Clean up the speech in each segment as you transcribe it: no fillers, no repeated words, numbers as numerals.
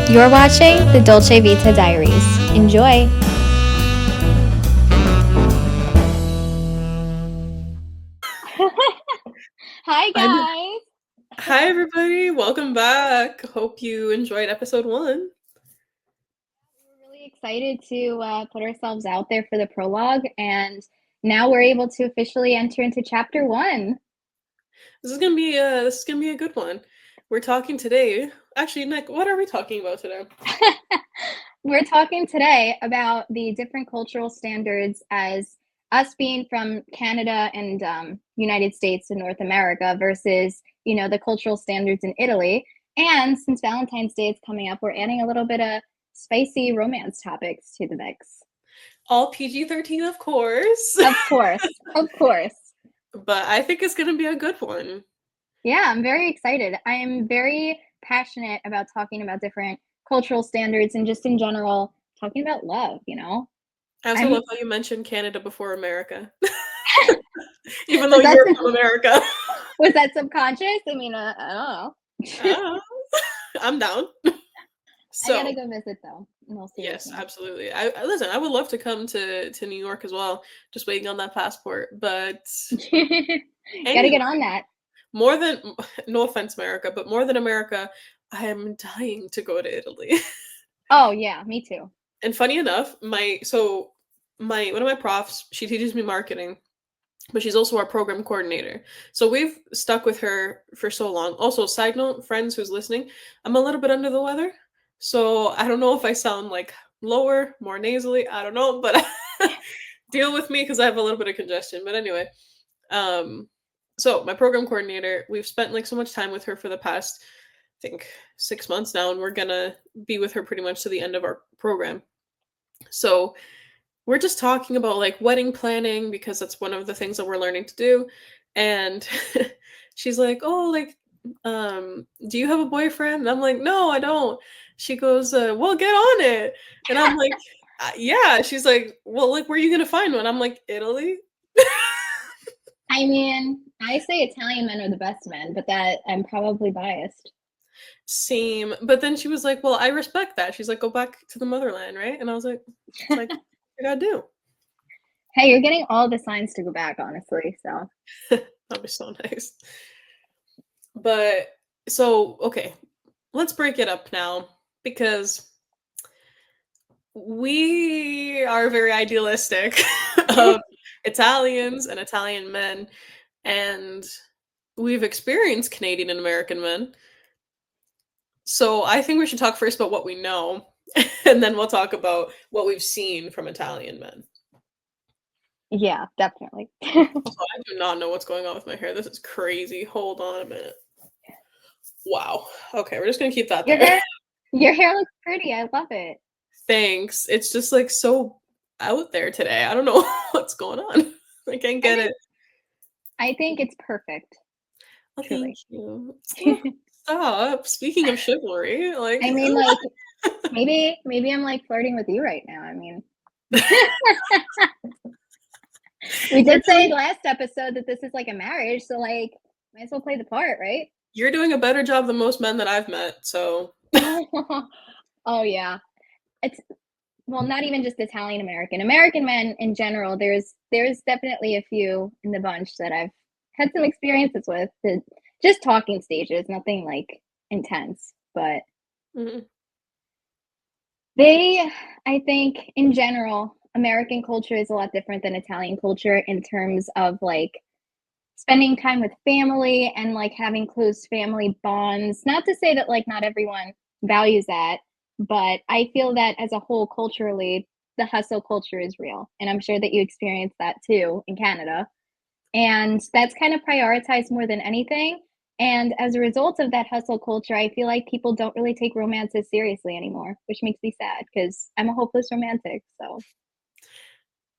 You're watching the Dolce Vita Diaries. Enjoy! Hi, I'm guys! Hi everybody, welcome back. Hope you enjoyed episode 1. We're really excited to put ourselves out there for the prologue, and now we're able to officially enter into chapter 1. This is gonna be a good one. We're talking today. Actually, Nick, what are we talking about today? We're talking today about the different cultural standards as us being from Canada and United States and North America versus, the cultural standards in Italy. And since Valentine's Day is coming up, we're adding a little bit of spicy romance topics to the mix. All PG-13, of course. Of course, of course. But I think it's gonna be a good one. Yeah, I'm very excited. I am very passionate about talking about different cultural standards and just in general talking about love. I also I'm love how you mentioned Canada before America. Even though was that you're from America. was that subconscious? I mean, I don't know. Ah, I'm down. I gotta So, go visit though, in all yes, seriousness. absolutely. I listen, I would love to come to New York as well. Just waiting on that passport, but Gotta anyway. get on that. More than no offense, America, but more than America, I am dying to go to Italy. Oh yeah, me too. And funny enough, my one of my profs, she teaches me marketing, but she's also our program coordinator. So we've stuck with her for so long. Also, side note, friends who's listening, I'm a little bit under the weather. So I don't know if I sound like lower, more nasally, I don't know, but deal with me because I have a little bit of congestion. But anyway, um, so my program coordinator, we've spent like so much time with her for the past, I think, 6 months now, and we're gonna be with her pretty much to the end of our program. So we're just talking about like wedding planning because that's one of the things that we're learning to do. And she's like, "Oh, like, do you have a boyfriend?" And I'm like, "No, I don't." She goes, "Well, get on it." And I'm like, "Yeah." She's like, "Well, like, where are you gonna find one?" I'm like, "Italy." I mean, I say Italian men are the best men, but that I'm probably biased. Same. But then she was like, "Well, I respect that." She's like, "Go back to the motherland, right?" And I was like, "It's like I gotta do." Hey, you're getting all the signs to go back, honestly. So That'd be so nice. But so okay, let's break it up now because we are very idealistic of Italians and Italian men, and we've experienced Canadian and American men. So I think we should talk first about what we know, and then we'll talk about what we've seen from Italian men. yeah, definitely. Also, I do not know what's going on with my hair. This is crazy. Hold on a minute. Wow. Okay, we're just gonna keep that Your there. hair, your hair looks pretty. I love it. Thanks. It's just like so out there today. I don't know what's going on. I can't I get think it. I think it's perfect, Oh, thank truly. you. Stop. Stop. Speaking of chivalry, like I mean, like maybe I'm like flirting with you right now. I mean, we you're did say doing last episode that this is like a marriage, so like might as well play the part, right? you're doing a better job than most men that I've met. So Oh yeah. It's well, not even just Italian American. American men in general, there's definitely a few in the bunch that I've had some experiences with. Just talking stages, nothing like intense, but mhm. they I think in general, American culture is a lot different than Italian culture in terms of like spending time with family and like having close family bonds. Not to say that like not everyone values that, but I feel that as a whole, culturally, the hustle culture is real. And I'm sure that you experience that too in Canada. And that's kind of prioritized more than anything. And as a result of that hustle culture, I feel like people don't really take romance as seriously anymore, which makes me sad because I'm a hopeless romantic. So,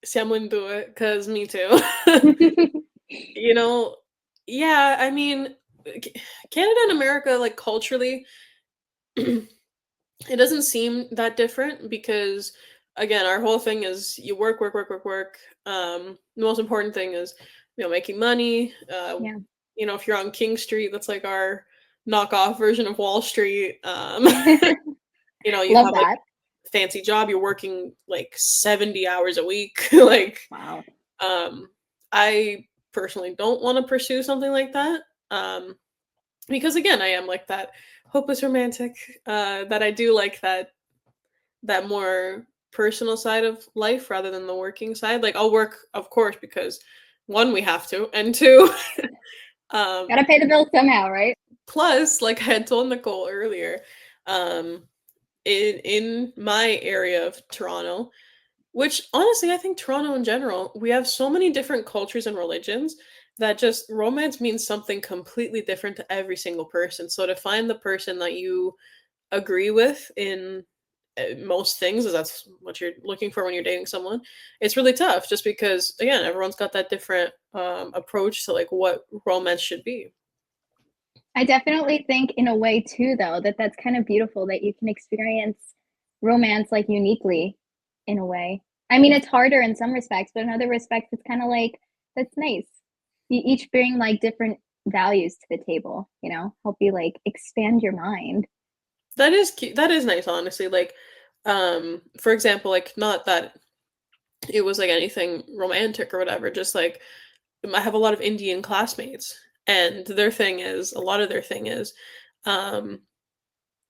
Siamo in due, because me too. you know, yeah, I mean, Canada and America, like culturally, it doesn't seem that different because, again, our whole thing is you work, work, work, work, work. The most important thing is, making money. yeah. If you're on King Street, that's like our knockoff version of Wall Street. You know, you Love have like that. a fancy job, you're working like 70 hours a week. Like, Wow. um, I personally don't want to pursue something like that. Because again, I am like that hopeless romantic, that I do like that more personal side of life rather than the working side. Like I'll work, of course, because one, we have to, and two, um, Gotta pay the bills somehow, right? plus, like I had told Nicole earlier, um, in my area of Toronto, which honestly, I think Toronto in general, we have so many different cultures and religions that just romance means something completely different to every single person. So to find the person that you agree with in most things, as that's what you're looking for when you're dating someone, it's really tough just because again, everyone's got that different approach to like what romance should be. I definitely think in a way too, though, that that's kind of beautiful that you can experience romance like uniquely in a way. I mean, it's harder in some respects, but in other respects, it's kind of like that's nice. You each bring like different values to the table, help you like expand your mind. That is cute. That is nice, honestly. Like, for example, like not that it was like anything romantic or whatever, just like I have a lot of Indian classmates, and their thing is a lot of their thing is, um,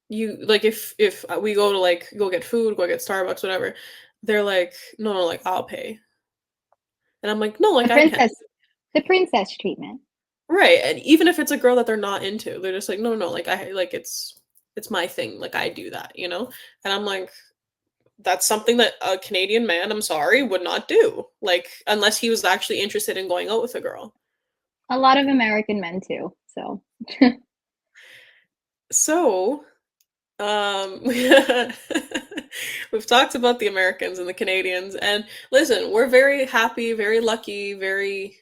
you like if we go to like go get food, go get Starbucks, whatever, they're like, no, no, like I'll pay, and I'm like, no, The like I can, princess, the princess treatment. right? And even if it's a girl that they're not into, they're just like, no, no, like I like it's my thing, like I do that, you know, and I'm like, that's something that a Canadian man, I'm sorry, would not do. Like unless he was actually interested in going out with a girl. A lot of American men too. So So, we've talked about the Americans and the Canadians, and listen, we're very happy, very lucky, very,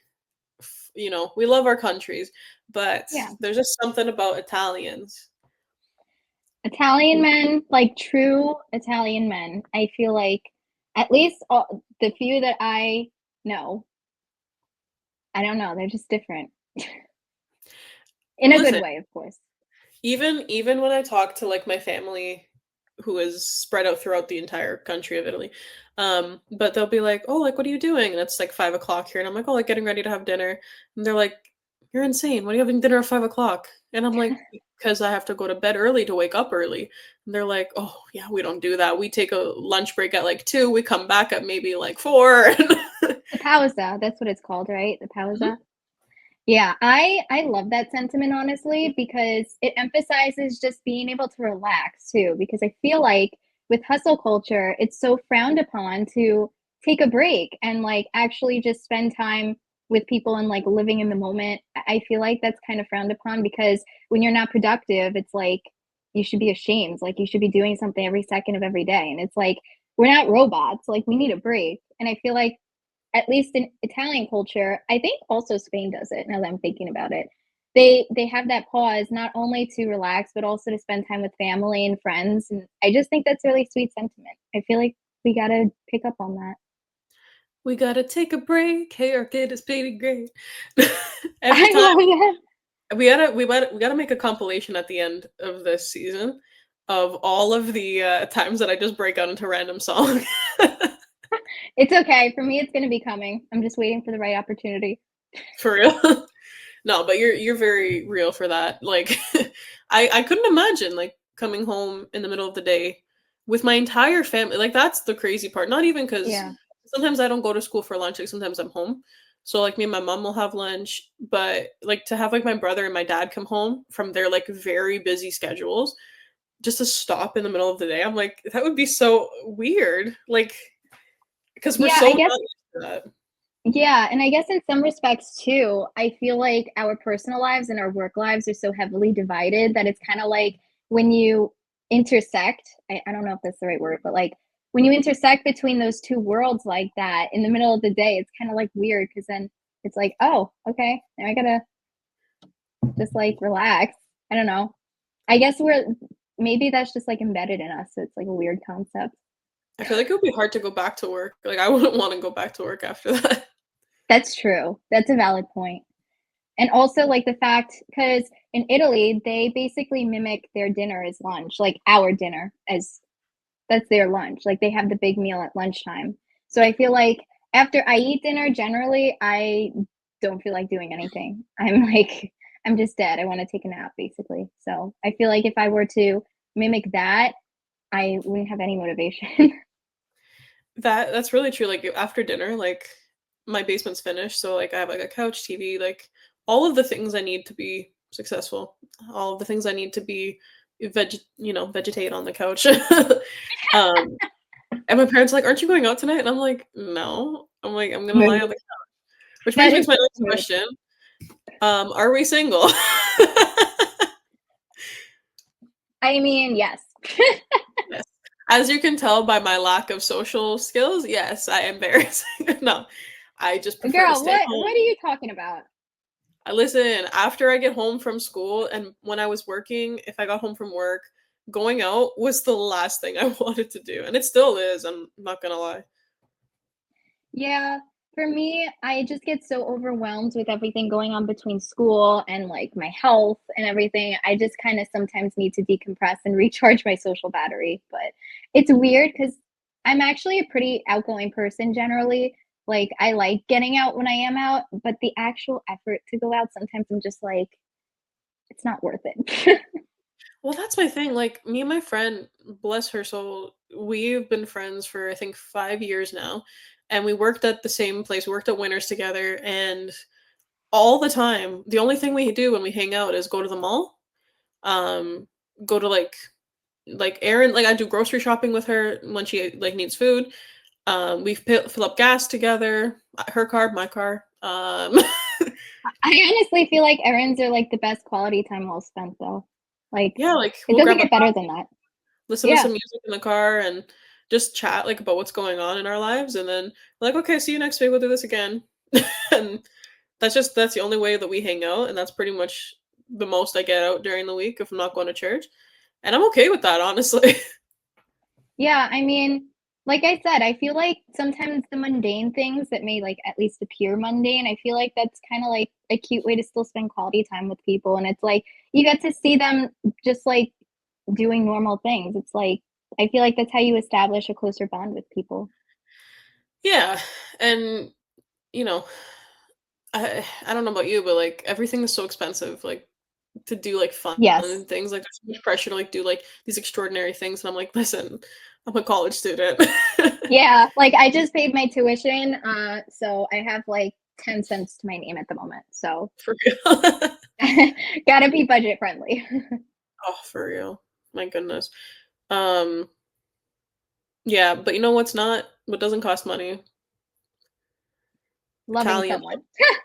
we love our countries, but yeah, there's just something about Italians. Italian men, like true Italian men, I feel like at least the few that I know, I don't know, they're just different in a good Listen, way, of course. even when I talk to like my family who is spread out throughout the entire country of Italy, but they'll be like, "Oh, like what are you doing?" And it's like 5 o'clock here, and I'm like, "Oh, like getting ready to have dinner." And they're like, "You're insane. What are you having dinner at 5 o'clock?" And I'm like, "Because I have to go to bed early to wake up early." And they're like, "Oh, yeah, we don't do that. We take a lunch break at like 2. We come back at maybe like 4." The pausa, that's what it's called, right? The Mhm. pausa. Yeah, I love that sentiment honestly because it emphasizes just being able to relax too because I feel like with hustle culture, it's so frowned upon to take a break and like actually just spend time with people and like living in the moment. I feel like that's kind of frowned upon because when you're not productive, it's like you should be ashamed. Like you should be doing something every second of every day. And it's like we're not robots. Like we need a break. And I feel like at least in Italian culture, I think also Spain does it now that I'm thinking about it. They have that pause not only to relax but also to spend time with family and friends and I just think that's a really sweet sentiment. I feel like we got to pick up on that. We gotta take a break. Hey, our kid is pretty great. Every I time love that. we gotta make a compilation at the end of this season of all of the times that I just break out into random song. It's okay. For me it's going to be coming. I'm just waiting for the right opportunity. For real. No, but you're very real for that. Like I couldn't imagine like coming home in the middle of the day with my entire family. Like that's the crazy part. Not even because Yeah. sometimes I don't go to school for lunch, like sometimes I'm home. So like me and my mom will have lunch, but like to have like my brother and my dad come home from their like very busy schedules just to stop in the middle of the day. I'm like that would be so weird. Like because we're Yeah, so I not guess used to that. yeah, and I guess in some respects too, I feel like our personal lives and our work lives are so heavily divided that it's kind of like when you intersect, I don't know if that's the right word, but like when you intersect between those two worlds like that in the middle of the day, it's kind of like weird because then it's like, oh, okay, now I gotta just like relax. I don't know. I guess maybe that's just like embedded in us. So it's like a weird concept. I feel like it would be hard to go back to work. Like I wouldn't want to go back to work after that. That's true. That's a valid point. And also like the fact because in Italy they basically mimic their dinner as lunch, like our dinner as that's their lunch. Like they have the big meal at lunchtime. So I feel like after I eat dinner, generally I don't feel like doing anything. I'm like, I'm just dead. I want to take a nap basically. So I feel like if I were to mimic that, I wouldn't have any motivation. That's really true. Like after dinner, like my basement's finished, so like I have like a couch, TV, like all of the things I need to be successful, all of the things I need to be vegetate on the couch. um, and my parents are like, "Aren't you going out tonight?" And I'm like, "No." I'm like, "I'm gonna lie on the couch." Which brings That me is to my so next cute. question. Are we single? I mean, yes. Yes. As you can tell by my lack of social skills, yes, I am very single. No, I just prefer to Girl, stay what home. are you talking about? I listen, after I get home from school and when I was working, if I got home from work, going out was the last thing I wanted to do. And it still is, I'm not gonna lie. Yeah, for me, I just get so overwhelmed with everything going on between school and like my health and everything. I just kind of sometimes need to decompress and recharge my social battery. But it's weird because I'm actually a pretty outgoing person generally. Like, I like getting out when I am out, but the actual effort to go out, sometimes I'm just like, it's not worth it. Well, that's my thing. Like me and my friend, bless her soul, we've been friends for I think 5 years now. And we worked at the same place. We worked at Winners together and all the time, the only thing we do when we hang out is go to the mall. Um, go to like Erin, like I do grocery shopping with her when she like needs food. We fill up gas together. Her car, my car. I honestly feel like errands are like the best quality time well spent, though. Like, Yeah, like it we'll doesn't grab a get better than coffee, that. listen to Yeah. some music in the car, and just chat like about what's going on in our lives, and then like, okay, see you next week. We'll do this again, and that's the only way that we hang out, and that's pretty much the most I get out during the week if I'm not going to church, and I'm okay with that, honestly. Yeah, I mean, like I said, I feel like sometimes the mundane things that may like at least appear mundane, I feel like that's kind of like a cute way to still spend quality time with people. And it's like you get to see them just like doing normal things. It's like I feel like that's how you establish a closer bond with people. Yeah, and you know, I don't know about you, but like everything is so expensive. Like to do like fun Yes. and things. Like there's so much pressure to like do like these extraordinary things, and I'm like, listen, I'm a college student. Yeah, like I just paid my tuition, so I have like 10 cents to my name at the moment. So For real. gotta be budget friendly. Oh, for real. My goodness. Um, yeah, but you know what's not? What doesn't cost money? Loving Italian someone.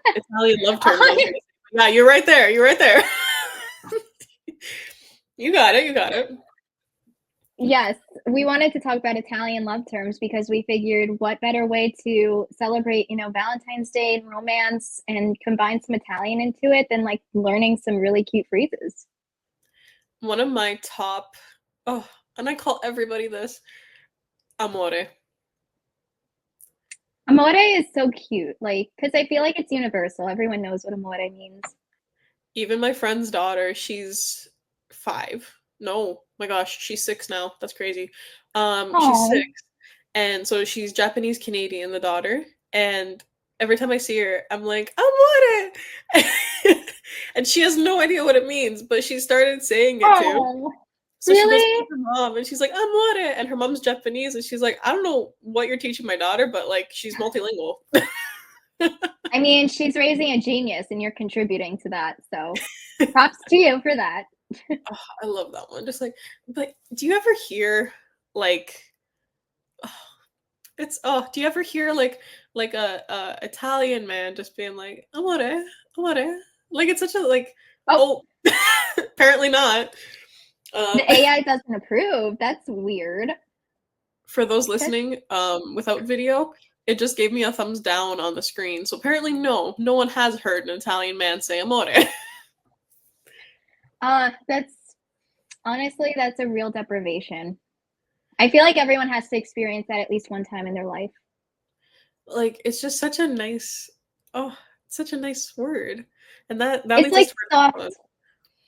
Italian love terms. I was gonna say. Yeah, you're right there. You're right there. You got it. You got it. Yes, we wanted to talk about Italian love terms because we figured what better way to celebrate, Valentine's Day and romance and combine some Italian into it than like learning some really cute phrases. One of my top. Oh, and I call everybody this amore. Amore is so cute, like, because I feel like it's universal. Everyone knows what amore means. Even my friend's daughter, she's 5. No, my gosh, she's 6 now. That's crazy. She's Oh, 6, and so she's Japanese Canadian, the daughter, and every time I see her, I'm like, "Amore!" And she has no idea what it means, but she started saying it too. oh, So she goes to really? her mom, and she's like, "Amore!" And her mom's Japanese, and she's like, "I don't know what you're teaching my daughter, but, like, she's multilingual." I mean, she's raising a genius and you're contributing to that. So props to you for that. Oh, I love that one. Just like, but do you ever hear like, oh, do you ever hear like a Italian man just being like, amore, amore? Like it's such a like, Oh, oh, apparently not. Um, the AI doesn't approve. That's weird. for those listening, without video, it just gave me a thumbs down on the screen. So apparently, no one has heard an Italian man say amore. That's honestly, that's a real deprivation. I feel like everyone has to experience that at least one time in their life. Like it's just such a nice, oh, such a nice word, and that It's like exists for soft. everyone.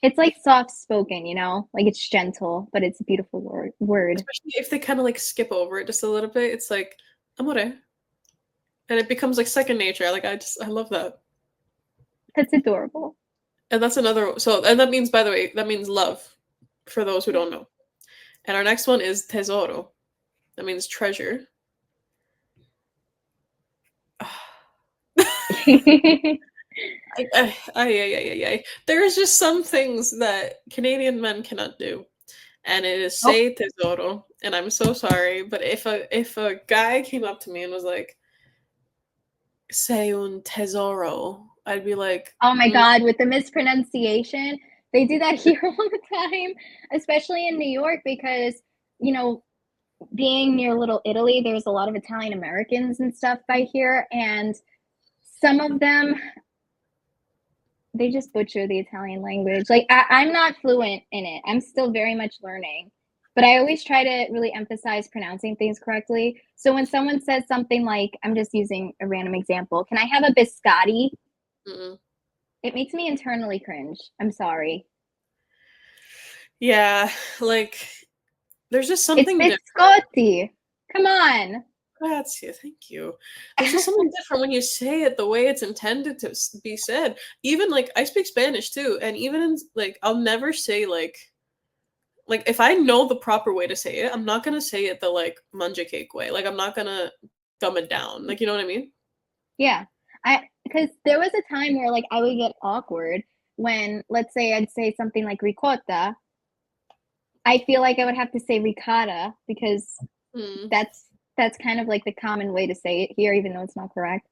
It's like soft spoken, you know? Like it's gentle, but it's a beautiful word. Especially if they kind of like skip over it just a little bit. It's like amore, and it becomes like second nature. Like I love that. That's adorable. And that's another. So and that means, by the way, that means love for those who Yeah. don't know. And our next one is tesoro. That means treasure. There's just some things that Canadian men cannot do, and it is Oh, say tesoro. And I'm so sorry, but if a guy came up to me and was like, "Say un tesoro," I'd be like, oh my God, with the mispronunciation, they do that here all the time, especially in New York because, you know, being near Little Italy, there's a lot of Italian Americans and stuff by here, and some of them they just butcher the Italian language. Like I'm not fluent in it. I'm still very much learning. But I always try to really emphasize pronouncing things correctly. So when someone says something like, I'm just using a random example, can I have a biscotti? mm-mm. It makes me internally cringe. I'm sorry. Yeah, like there's just It's something different. biscotti. Come on. Grazie, thank you. There's just something different when you say it the way it's intended to be said. Even like I speak Spanish too, and even in, like I'll never say like if I know the proper way to say it, I'm not gonna say it the like manja cake way. Like I'm not gonna dumb it down. Like you know what I mean? Yeah. I because there was a time where like I would get awkward when let's say I'd say something like ricotta. I feel like I would have to say ricotta because Mm. that's that's kind of like the common way to say it here, even though it's not correct.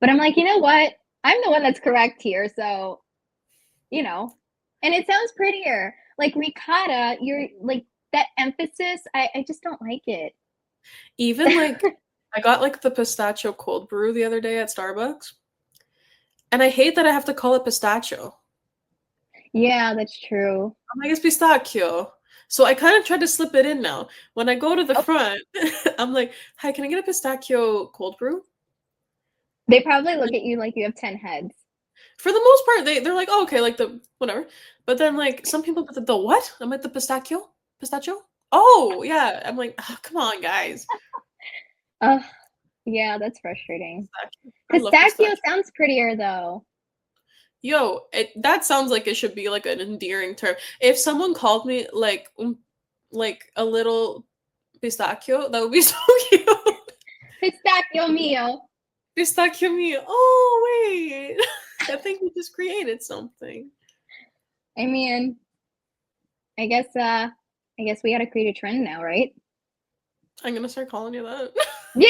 But I'm like, you know what? I'm the one that's correct here, so you know. And it sounds prettier. Like ricotta, you're like that emphasis, I just don't like it. Even like I got like the pistachio cold brew the other day at Starbucks, and I hate that I have to call it pistachio. Yeah, that's true. I'm like, it's pistachio. So I kind of tried to slip it in now. When I go to the Oh, front, I'm like, hi, can I get a pistachio cold brew? they probably look at you like you have 10 heads. For the most part, they're like, oh, okay, like the whatever. But then like some people the what? I'm like the pistachio? Pistachio? Oh, yeah. I'm like, oh, come on, guys. Ugh, yeah, that's frustrating. Pistachio. I love Pistachio pistachio. sounds prettier though. Yo, that sounds like it should be like an endearing term. If someone called me like a little pistachio, that would be so cute. Pistachio mio. Pistachio me. Oh wait. I think we just created something. I mean, I guess we gotta create a trend now, right? I'm gonna start calling you that. Yeah,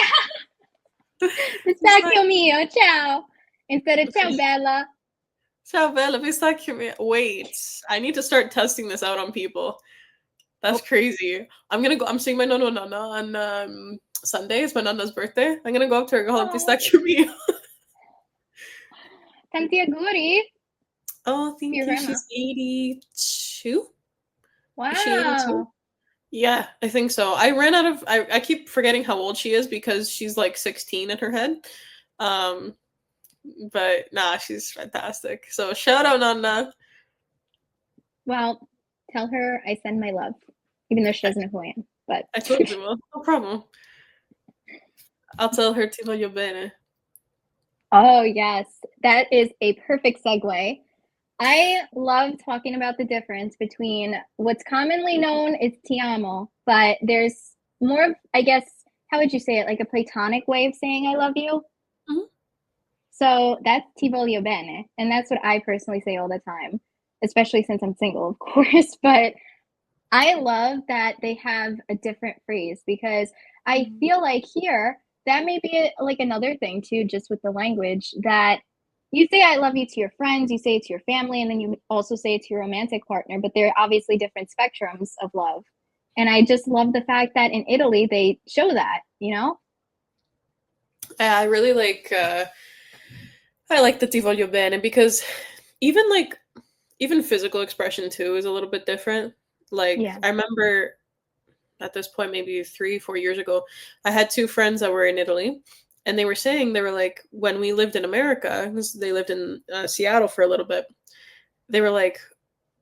Pistachio. pistachio mio, ciao. Instead of ciao bella. Ciao bella, pistachio me. Wait, I need to start testing this out on people. That's Oh, crazy. I'm gonna go. I'm seeing my nono nana on Sunday. It's my nana's birthday. I'm gonna go up to her and call her oh, pistachio me. tanti auguri Oh, to thank your you. grandma. She's 82. Is she 82? Wow. Yeah, I think so. I ran out of I keep forgetting how old she is because she's like 16 in her head. Um, but nah, she's fantastic. So shout out Nana. Well, tell her I send my love, even though she I, doesn't know who I am. But I totally will. No problem. I'll tell her ti voglio bene. oh yes, that is a perfect segue. I love talking about the difference between what's commonly known as ti amo, but there's more of, I guess, how would you say it? Like a platonic way of saying I love you. Mhm. So that's ti voglio bene, and that's what I personally say all the time, especially since I'm single, of course. But I love that they have a different phrase because I feel like here that may be like another thing too, just with the language that you say I love you to your friends, you say it to your family, and then you also say it to your romantic partner, but they're obviously different spectrums of love. And I just love the fact that in Italy they show that, you know? I really like I like the ti voglio bene because even like even physical expression too is a little bit different. Like Yeah. I remember at this point, maybe 3, 4 years ago, I had two friends that were in Italy, and they were saying they were like when we lived in America, 'cause they lived in Seattle for a little bit. They were like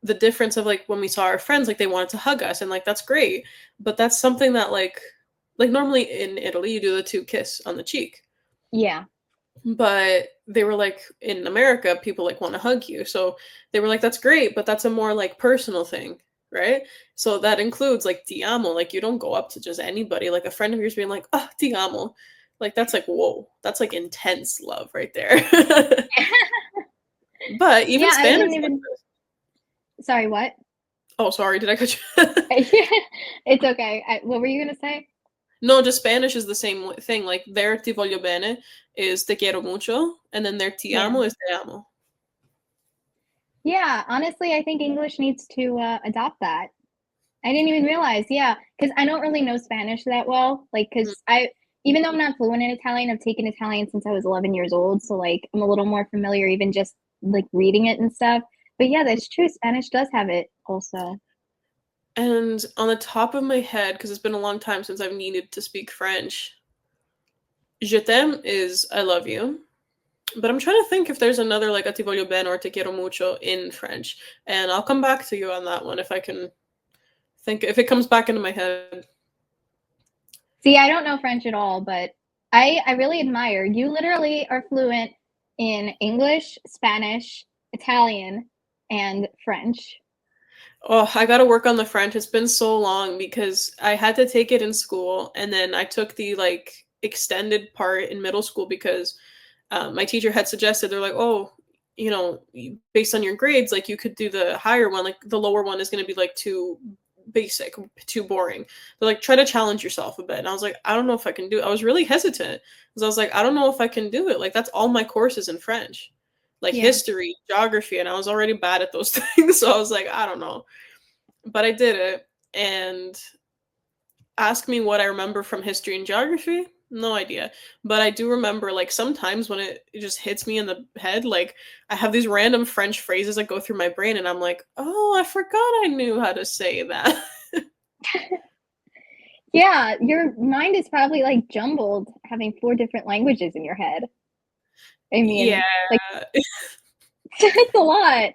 the difference of like when we saw our friends, like they wanted to hug us, and like that's great, but that's something that like normally in Italy you do the two kiss on the cheek, Yeah. but they were like in America people like want to hug you, so they were like that's great, but that's a more like personal thing, right? So that includes like ti amo, like you don't go up to just anybody, like a friend of yours being like oh ti amo, like that's like whoa, that's like intense love right there. But even Yeah, I Spanish didn't does even. this. Sorry, what? Oh, sorry, did I cut you? It's okay. What were you gonna say? No, just Spanish is the same thing. Like their ti voglio bene is te quiero mucho, and then their ti Yeah. amo is te amo. Yeah, honestly, I think English needs to adopt that. I didn't even realize. Yeah, because I don't really know Spanish that well. Like, Mm. because even though I'm not fluent in Italian, I've taken Italian since I was 11 years old. So, like, I'm a little more familiar, even just like reading it and stuff. But yeah, that's true. Spanish does have it also. And on the top of my head, because it's been a long time since I've needed to speak French, je t'aime is I love you. But I'm trying to think if there's another like a ti voglio bene or te quiero mucho in French. And I'll come back to you on that one if I can think, if it comes back into my head. See, I don't know French at all, but I really admire you. Literally are fluent in English, Spanish, Italian, and French. Oh, I gotta work on the French. It's been so long because I had to take it in school, and then I took the like extended part in middle school because my teacher had suggested they're like, oh, based on your grades, like you could do the higher one. Like the lower one is going to be like too basic, too boring. They're like, try to challenge yourself a bit. And I was like, I don't know if I can do it. I was really hesitant because I was like, I don't know if I can do it. Like that's all my courses in French, like Yeah. history, geography, and I was already bad at those things. So I was like, I don't know, but I did it. And ask me what I remember from history and geography. No idea. But I do remember, like, sometimes when it just hits me in the head, like, I have these random French phrases that go through my brain, and I'm like, oh, I forgot I knew how to say that. Yeah, your mind is probably like jumbled having four different languages in your head. I Yeah. mean, like it's a lot.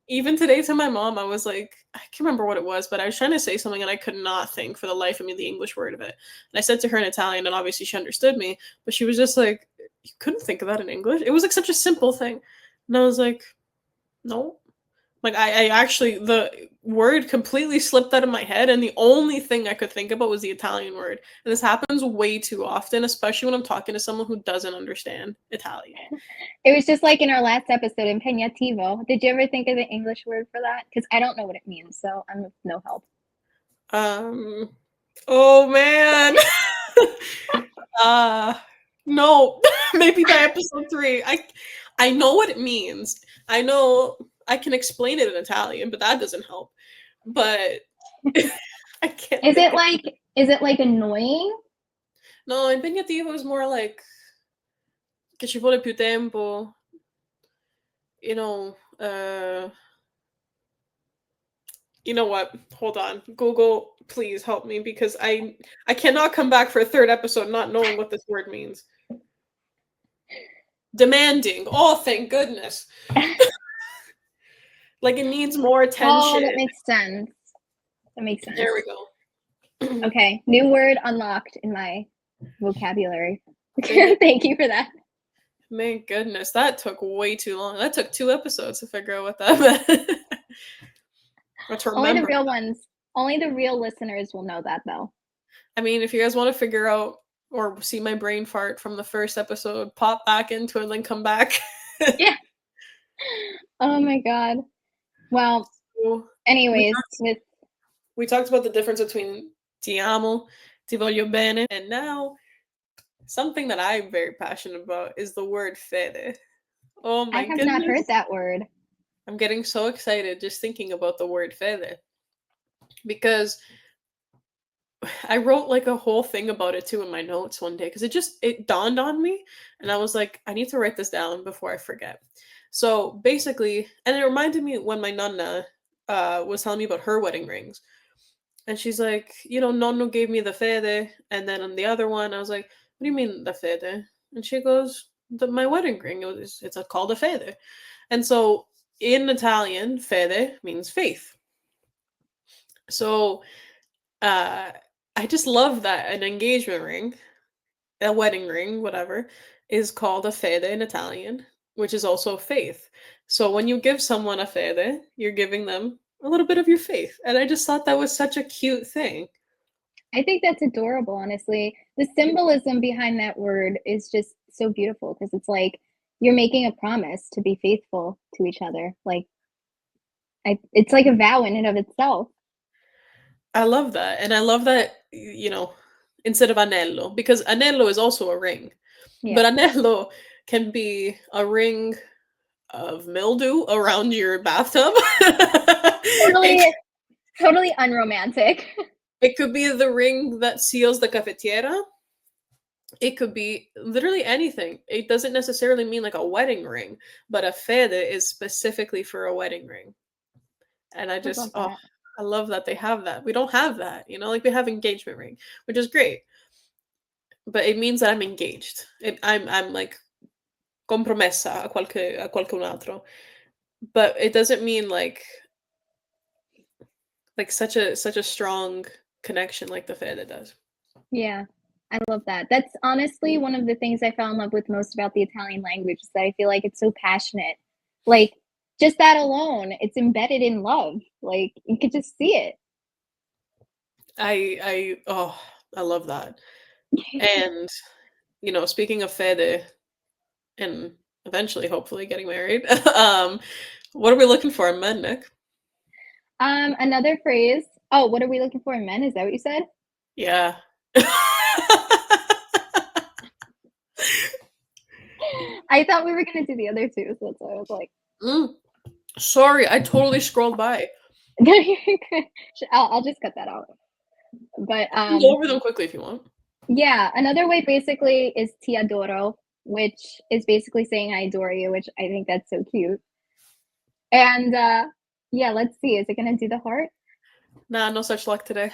Even today to my mom, I was like, I can't remember what it was, but I was trying to say something and I could not think for the life of me the English word of it. And I said to her in Italian, and obviously she understood me, but she was just like, you couldn't think of that in English? It was like such a simple thing. And I was like, no. Like I actually the word completely slipped out of my head, and the only thing I could think about was the Italian word. And this happens way too often, especially when I'm talking to someone who doesn't understand Italian. It was just like in our last episode, impegnativo. Did you ever think of the English word for that? Because I don't know what it means, so I'm of no help. Um oh man. uh no. Maybe by episode 3. I know what it means. I know I can explain it in Italian, but that doesn't help. But I can't Is think it of like is it like annoying? no, impegnativo is more like che ci vuole più tempo, you know, you know what? Hold on. Google, please help me because I cannot come back for a third episode not knowing what this word means. Demanding. Oh, thank goodness. Like it needs more Oh, attention. that makes sense. That makes There we sense. go. Okay, new word unlocked in my vocabulary. Thank Thank you for that. goodness. That took way too long. That took 2 episodes to figure out what that meant. Or to Only the remember. real ones, only the real listeners will know that though. I mean, if you guys want to figure out or see my brain fart from the first episode, pop back into it and then come back. Yeah. Oh my god. Well, So, we anyways, with we talked about the difference between ti amo, ti voglio bene, and now something that I'm very passionate about is the word fede. Oh I my have not heard goodness. that word. I'm getting so excited just thinking about the word fede because I wrote like a whole thing about it too in my notes one day because it dawned on me and I was like, I need to write this down before I forget. So basically, and it reminded me when my nonna was telling me about her wedding rings. And she's like, Nonno gave me the fede. And then on the other one, I was like, what do you mean the fede? And she goes, my wedding ring. It's called a fede. And so in Italian, fede means faith. So uh, I just love that an engagement ring, a wedding ring, whatever, is called a fede in Italian, which is also faith. So when you give someone a fede, you're giving them a little bit of your faith. And I just thought that was such a cute thing. I think that's adorable, honestly. The symbolism behind that word is just so beautiful because it's like you're making a promise to be faithful to each other. Like it's like a vow in and of itself. I love that. And I love that, instead of anello, because anello is also a ring. Yeah. But anello can be a ring of mildew around your bathtub. it, Totally, totally unromantic. it could be the ring that seals the cafetiera. It could be literally anything. It doesn't necessarily mean like a wedding ring, but a fede is specifically for a wedding ring. And I love oh, that. I love that they have that. We don't have that, like we have engagement ring, which is great. But it means that I'm engaged. I'm like compromessa a qualcun altro. But it doesn't mean like such a strong connection like the fede does. Yeah. I love that. That's honestly one of the things I fell in love with most about the Italian language is that I feel like it's so passionate. Like just that alone, it's embedded in love. Like you could just see it. I love that. And speaking of fede and eventually hopefully getting married, what are we looking for in men, Nick? Another phrase. Oh, what are we looking for in men? Is that what you said? Yeah. I thought we were gonna do the other two, so that's why I was like, Mm, sorry, I totally scrolled by. I'll just cut that out. But I can go over them quickly if you want. yeah, another way basically is ti adoro, which is basically saying I adore you, which I think that's so cute. And yeah, let's see. Is it gonna do the heart? Nah, no such luck today.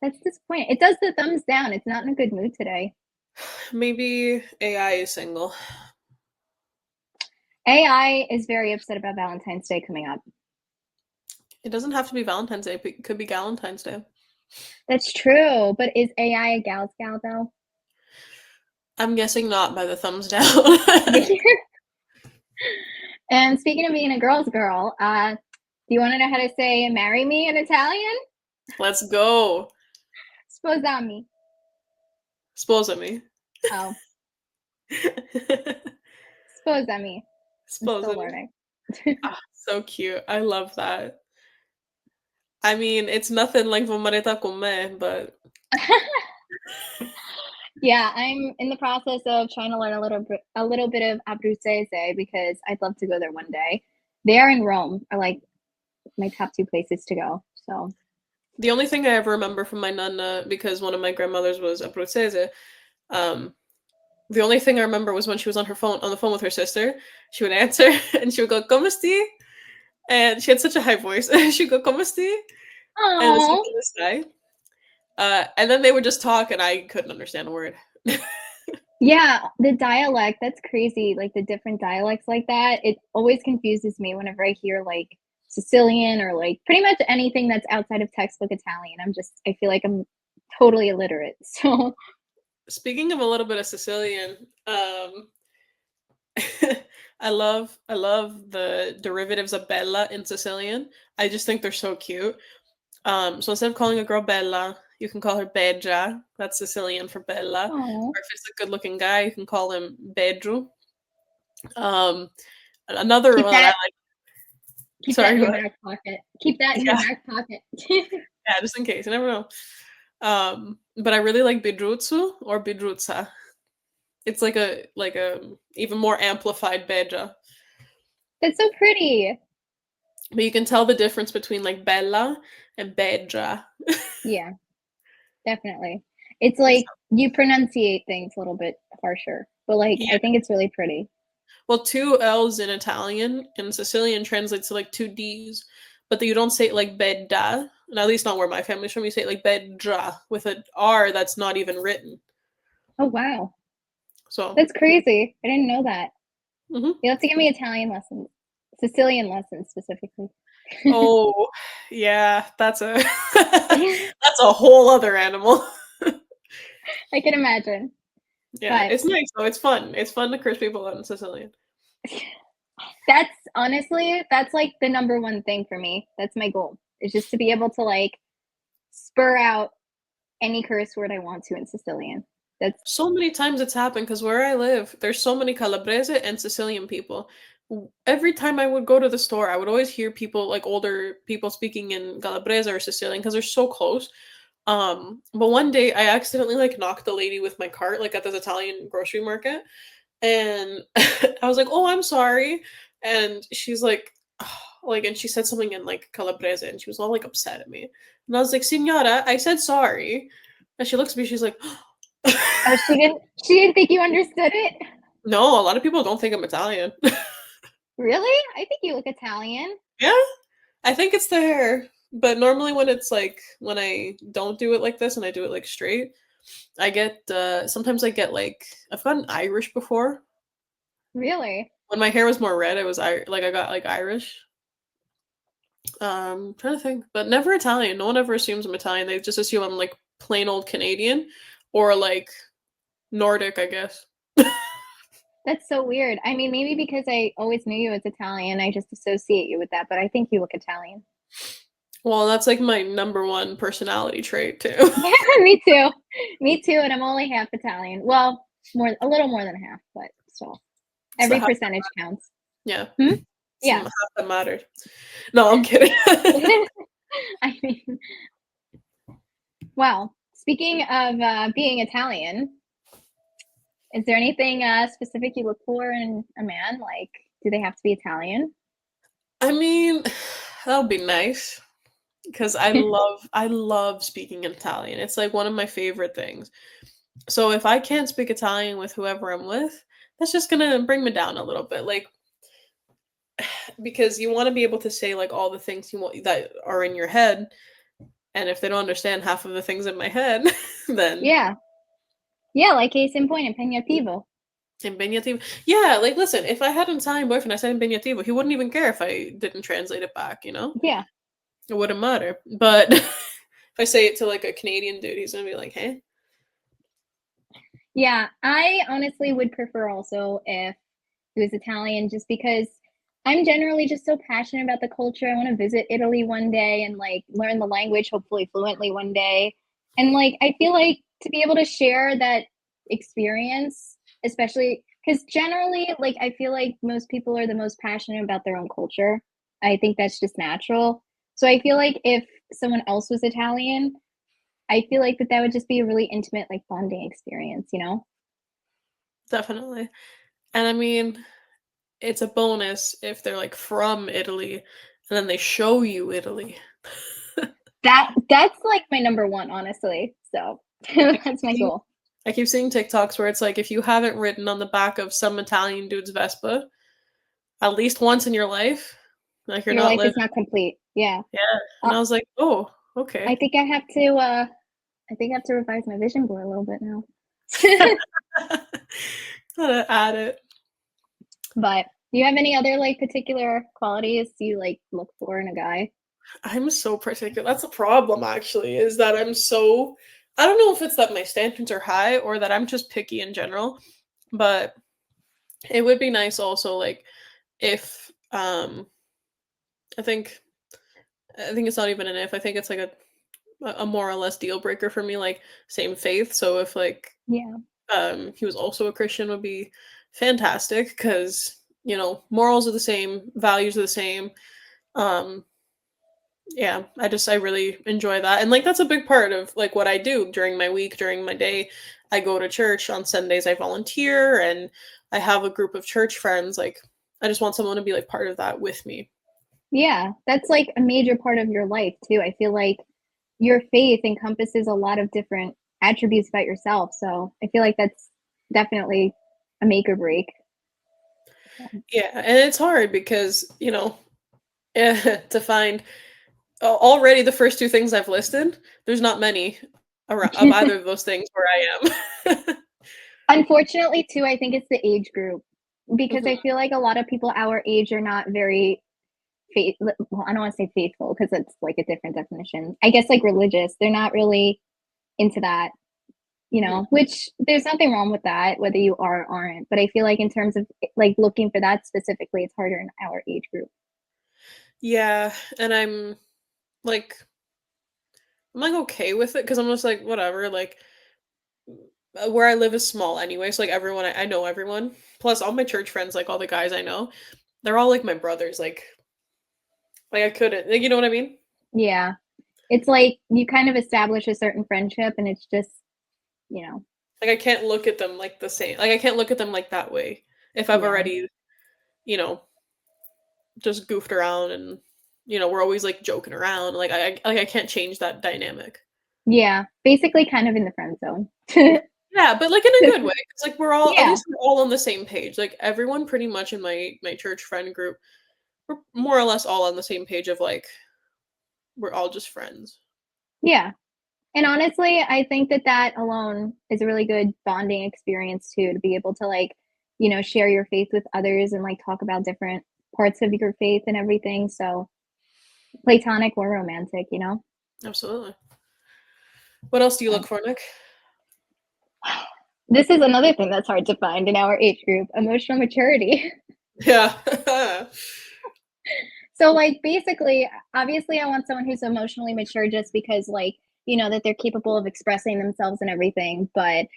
That's disappointing. It does the thumbs down. It's not in a good mood today. Maybe AI is single. AI is very upset about Valentine's Day coming up. It doesn't have to be Valentine's Day. It could be Galentine's Day. That's true, but is AI a gal's gal though? I'm guessing not by the thumbs down. And speaking of being a girl's girl, do you want to know how to say "marry me" in Italian? Let's go. Sposami. Sposami. Oh, sposami. I'm still Sposami. learning. Ah, so cute. I love that. I mean, it's nothing like Vomareta con me, but Yeah, I'm in the process of trying to learn a little bit of Abruzzese because I'd love to go there one day. There and Rome are like my top two places to go. So the only thing I ever remember from my nonna, because one of my grandmothers was Abruzzese, um, the only thing I remember was when she was on the phone with her sister, she would answer and she would go, "Come sti?" And she had such a high voice. She'd go, "Come sti?" And this is oh, to this day. And then they would just talk and I couldn't understand a word. yeah, the dialect, that's crazy. Like the different dialects like that, it always confuses me whenever I hear like Sicilian or like pretty much anything that's outside of textbook Italian. I feel like I'm totally illiterate. So, Speaking of a little bit of Sicilian, I love the derivatives of bella in Sicilian. I just think they're so cute. So instead of calling a girl bella, you can call her beja. That's Sicilian for bella. oh, Or if it's a good-looking guy, you can call him bedru. Um, another keep one that that I like. keep that Sorry, in go your ahead. back pocket. Keep that in your Yeah, back pocket. yeah, just in case. You never know. But I really like bidrutsu or bidrutsa. It's like a even more amplified beja. That's so pretty. But you can tell the difference between like bella and beja. Yeah, definitely. It's It's like you pronunciate things a little bit harsher, but like yeah. I think it's really pretty. Well, two L's in Italian and Sicilian translates to like two D's, but you don't say it like beda. And at least not where my family's from. You say it like bedra with an R that's not even written. Oh wow. So, That's crazy. I didn't know that. mhm. You'll have to give me Italian lessons. Sicilian lessons specifically. Oh, yeah, that's a that's a whole other animal. I can imagine. Yeah, But it's nice though, it's fun. It's fun to curse people out in Sicilian. that's honestly, that's like the number one thing for me. That's my goal. Is just to be able to like spur out any curse word I want to in Sicilian. That's So many times it's happened because where I live, there's so many Calabrese and Sicilian people. Every time I would go to the store, I would always hear people, like older people, speaking in Calabrese or Sicilian because they're so close. But one day I accidentally like knocked a lady with my cart, like at this Italian grocery market, and I was like, "Oh, I'm sorry," and she's like, like, and she said something in like Calabrese, and she was all like upset at me, and I was like, "Signora, I said sorry," and she looks at me, she's like. oh, she didn't think you understood it? No, a lot of people don't think I'm Italian. Really? I think you look Italian. Yeah, I think it's the hair. But normally when it's like when I don't do it like this and I do it like straight, I get sometimes I get like I've gotten Irish before. Really? When my hair was more red, I got like Irish. Trying to think, but never Italian. No one ever assumes I'm Italian. They just assume I'm like plain old Canadian or like Nordic, I guess. That's so weird. I mean, maybe because I always knew you as Italian, I just associate you with that, but I think you look Italian. Well, that's like my number one personality trait too. Yeah, me too. Me too, and I'm only half Italian. Well, more a little more than half, but still. So Every percentage counts. yeah. Hmm? Some Yeah. half that mattered. No, I'm kidding. I mean, wow. Speaking of being Italian, is there anything specific you look for in a man? Like, do they have to be Italian? I mean, that would be nice because I love speaking Italian. It's like one of my favorite things. So if I can't speak Italian with whoever I'm with, that's just gonna bring me down a little bit. Like because you want to be able to say like all the things you want that are in your head, and if they don't understand half of the things in my head, then Yeah. Yeah, like case in point, impegnativo. impegnativo. Yeah, like listen, if I had an Italian boyfriend, I said impegnativo, he wouldn't even care if I didn't translate it back, you know? Yeah. It wouldn't matter. But if I say it to like a Canadian dude, he's gonna be like, "Hey." Yeah, I honestly would prefer also if it was Italian just because I'm generally just so passionate about the culture. I want to visit Italy one day and like learn the language, hopefully fluently one day. And like I feel like to be able to share that experience, especially because generally, like I feel like most people are the most passionate about their own culture. I think that's just natural. So I feel like if someone else was Italian, I feel like that would just be a really intimate, like bonding experience, you know? Definitely. And I mean, it's a bonus if they're like from Italy and then they show you Italy. That's like my number one, honestly. So I keep that's my seeing goal. I keep seeing TikToks where it's like if you haven't ridden on the back of some Italian dude's Vespa at least once in your life, like you're Your not life living. is not complete. Yeah. Yeah. And Uh, I was like, "Oh, I okay." think I have to I think I have to revise my vision board a little bit now. Gotta add it. But do you have any other like particular qualities you like look for in a guy? I'm so particular. That's a problem actually, is that I don't know if it's that my standards are high or that I'm just picky in general, but it would be nice also like if I think I think it's not even an if, I think it's like a more or less deal breaker for me, like same faith. So if like Yeah. he was also a Christian would be fantastic because you know morals are the same, values are the same. Um yeah, I really enjoy that. And like that's a big part of like what I do during my week, during my day. I go to church on Sundays, I volunteer and I have a group of church friends. Like I just want someone to be like part of that with me. Yeah. That's like a major part of your life too. I feel like your faith encompasses a lot of different attributes about yourself. So I feel like that's definitely a make or break. Yeah, and it's hard because, you know, to find already the first two things I've listed, there's not many around of either of those things where I am. Unfortunately, too, I think it's the age group. because I Mhm. feel like a lot of people our age are not very well, I don't want to say faithful because it's like a different definition. I guess like religious. They're not really into that, Mhm. which there's nothing wrong with that, whether you are or aren't. But I feel like in terms of like looking for that specifically, it's harder in our age group. Yeah, and like I'm like okay with it because I'm just like whatever. Like where I live is small anyway, so like everyone I know everyone. Plus all my church friends, like all the guys I know, they're all like my brothers. Like I couldn't, like, you know what I mean? Yeah. It's like you kind of establish a certain friendship and it's just, you know, Like I can't look at them like the same. Like I can't look at them like that way if I've yeah. already, you know, just goofed around and we're always like joking around. Like I can't change that dynamic. Yeah. Basically kind of in the friend zone. Yeah, but like in a good way. It's like we're all at Yeah. least we're all on the same page. Like everyone pretty much in my church friend group, we're more or less all on the same page of like we're all just friends. Yeah. And honestly, I think that that alone is a really good bonding experience too, to be able to like, share your faith with others and like talk about different parts of your faith and everything. So, platonic or romantic, Absolutely. What else do you look So, for, Nick? this is another thing that's hard to find in our age group, emotional maturity. Yeah. So, like, basically, obviously, I want someone who's emotionally mature just because, like, that they're capable of expressing themselves and everything. But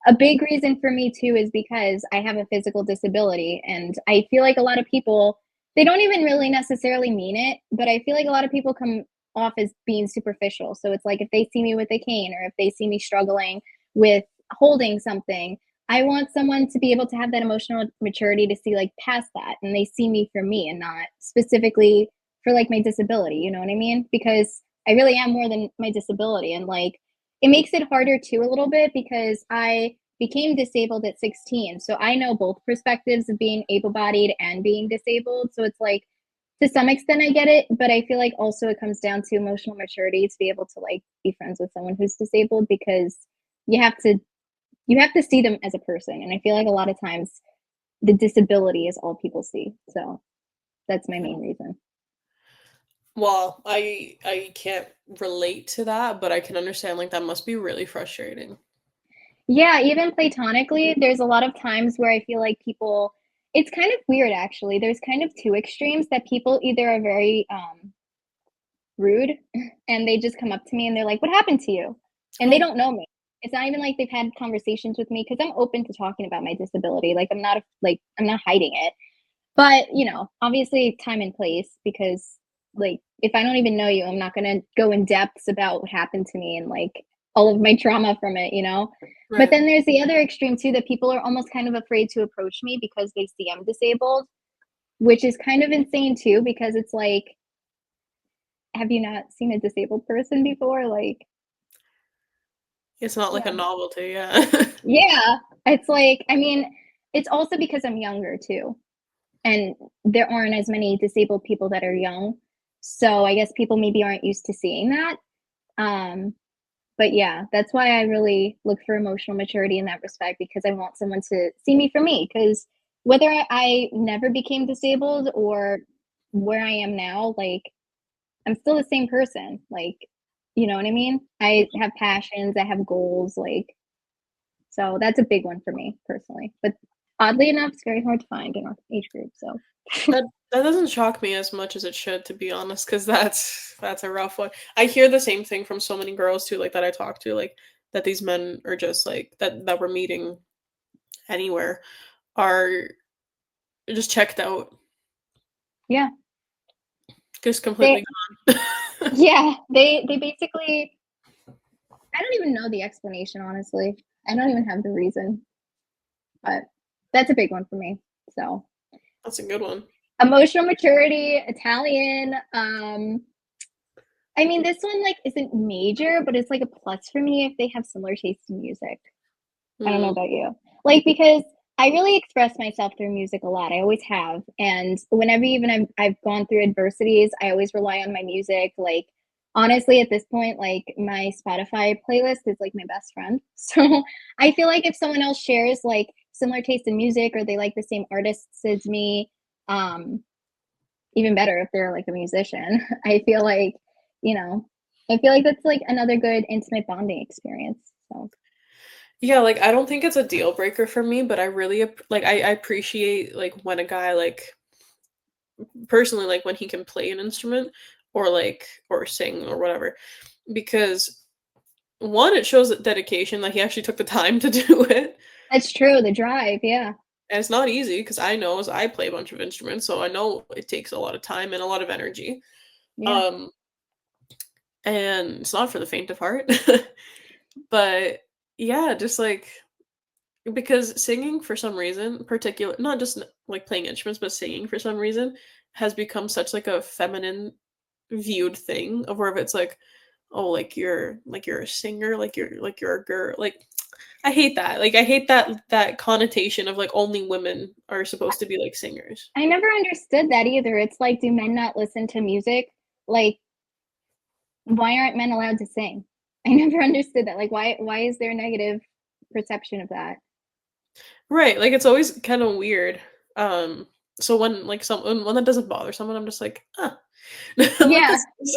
a big reason for me too is because I have a physical disability and I feel like a lot of people they don't even really necessarily mean it, but I feel like a lot of people come off as being superficial. So it's like if they see me with a cane or if they see me struggling with holding something, I want someone to be able to have that emotional maturity to see like past that and they see me for me and not specifically for like my disability, you know what I mean? Because I really am more than my disability and like it makes it harder too a little bit because I became disabled at 16. So I know both perspectives of being able bodied and being disabled. So it's like, to some extent, I get it. But I feel like also it comes down to emotional maturity to be able to like be friends with someone who's disabled because you have to you have to see them as a person. And I feel like a lot of times the disability is all people see. So that's my main reason. Well, I can't relate to that, but I can understand like that must be really frustrating. Yeah, even platonically, there's a lot of times where I feel like people it's kind of weird actually. There's kind of two extremes that people either are very rude and they just come up to me and they're like, "What happened to you?" And they Oh, don't know me. It's not even like they've had conversations with me because I'm open to talking about my disability. Like I'm not hiding it. But, obviously time and place because like if I don't even know you, I'm not gonna go in depths about what happened to me and like all of my trauma from it. But right. then there's the other extreme too that people are almost kind of afraid to approach me because they see I'm disabled, which is kind of insane too because it's like, have you not seen a disabled person before? Like, It's not like a yeah. novelty, yeah. Yeah. It's like, I mean, it's also because I'm younger too. And there aren't as many disabled people that are young. So I guess people maybe aren't used to seeing that. Um, but yeah, that's why I really look for emotional maturity in that respect because I want someone to see me for me. Because whether I never became disabled or where I am now, like I'm still the same person. Like, you know what I mean? I have passions, I have goals, like so that's a big one for me personally. But oddly enough, it's very hard to find in our age group. So That doesn't shock me as much as it should, to be honest, because that's a rough one. I hear the same thing from so many girls too, like that I talk to, like that these men are just like that we're meeting anywhere are just checked out, yeah, just they completely gone. yeah they basically I don't even know the explanation honestly. I don't even have the reason, but that's a big one for me. So That's a good one. emotional maturity, Italian. I mean, this one like isn't major, but it's like a plus for me if they have similar taste in music. I don't know Mm, about you. Like, because I really express myself through music a lot. I always have. And whenever even I've gone through adversities, I always rely on my music. Like, honestly, at this point, like my Spotify playlist is like my best friend. So I feel like if someone else shares like similar taste in music or they like the same artists as me. Um, Even better if they're like a musician. I feel like, you know, I feel like that's like another good intimate bonding experience. So Yeah, like I don't think it's a deal breaker for me, but I really like I appreciate like when a guy like personally like when he can play an instrument or like or sing or whatever because one it shows that dedication like he actually took the time to do it. that's true. The drive, yeah, And it's not easy because I know as I play a bunch of instruments, so I know it takes a lot of time and a lot of energy. yeah. Um and it's not for the faint of heart. But yeah, just like because singing for some reason, particular not just like playing instruments, but singing for some reason has become such like a feminine viewed thing of where it's like, oh, like you're a singer, like you're a girl. Like I hate that. Like I hate that connotation of like only women are supposed to be like singers. I never understood that either. It's like, do men not listen to music? Like, why aren't men allowed to sing? I never understood that. Like, why is there a negative perception of that? Right. Like it's always kind of weird. So when like when that doesn't bother someone, I'm just like, ah. I'm like Yeah, this.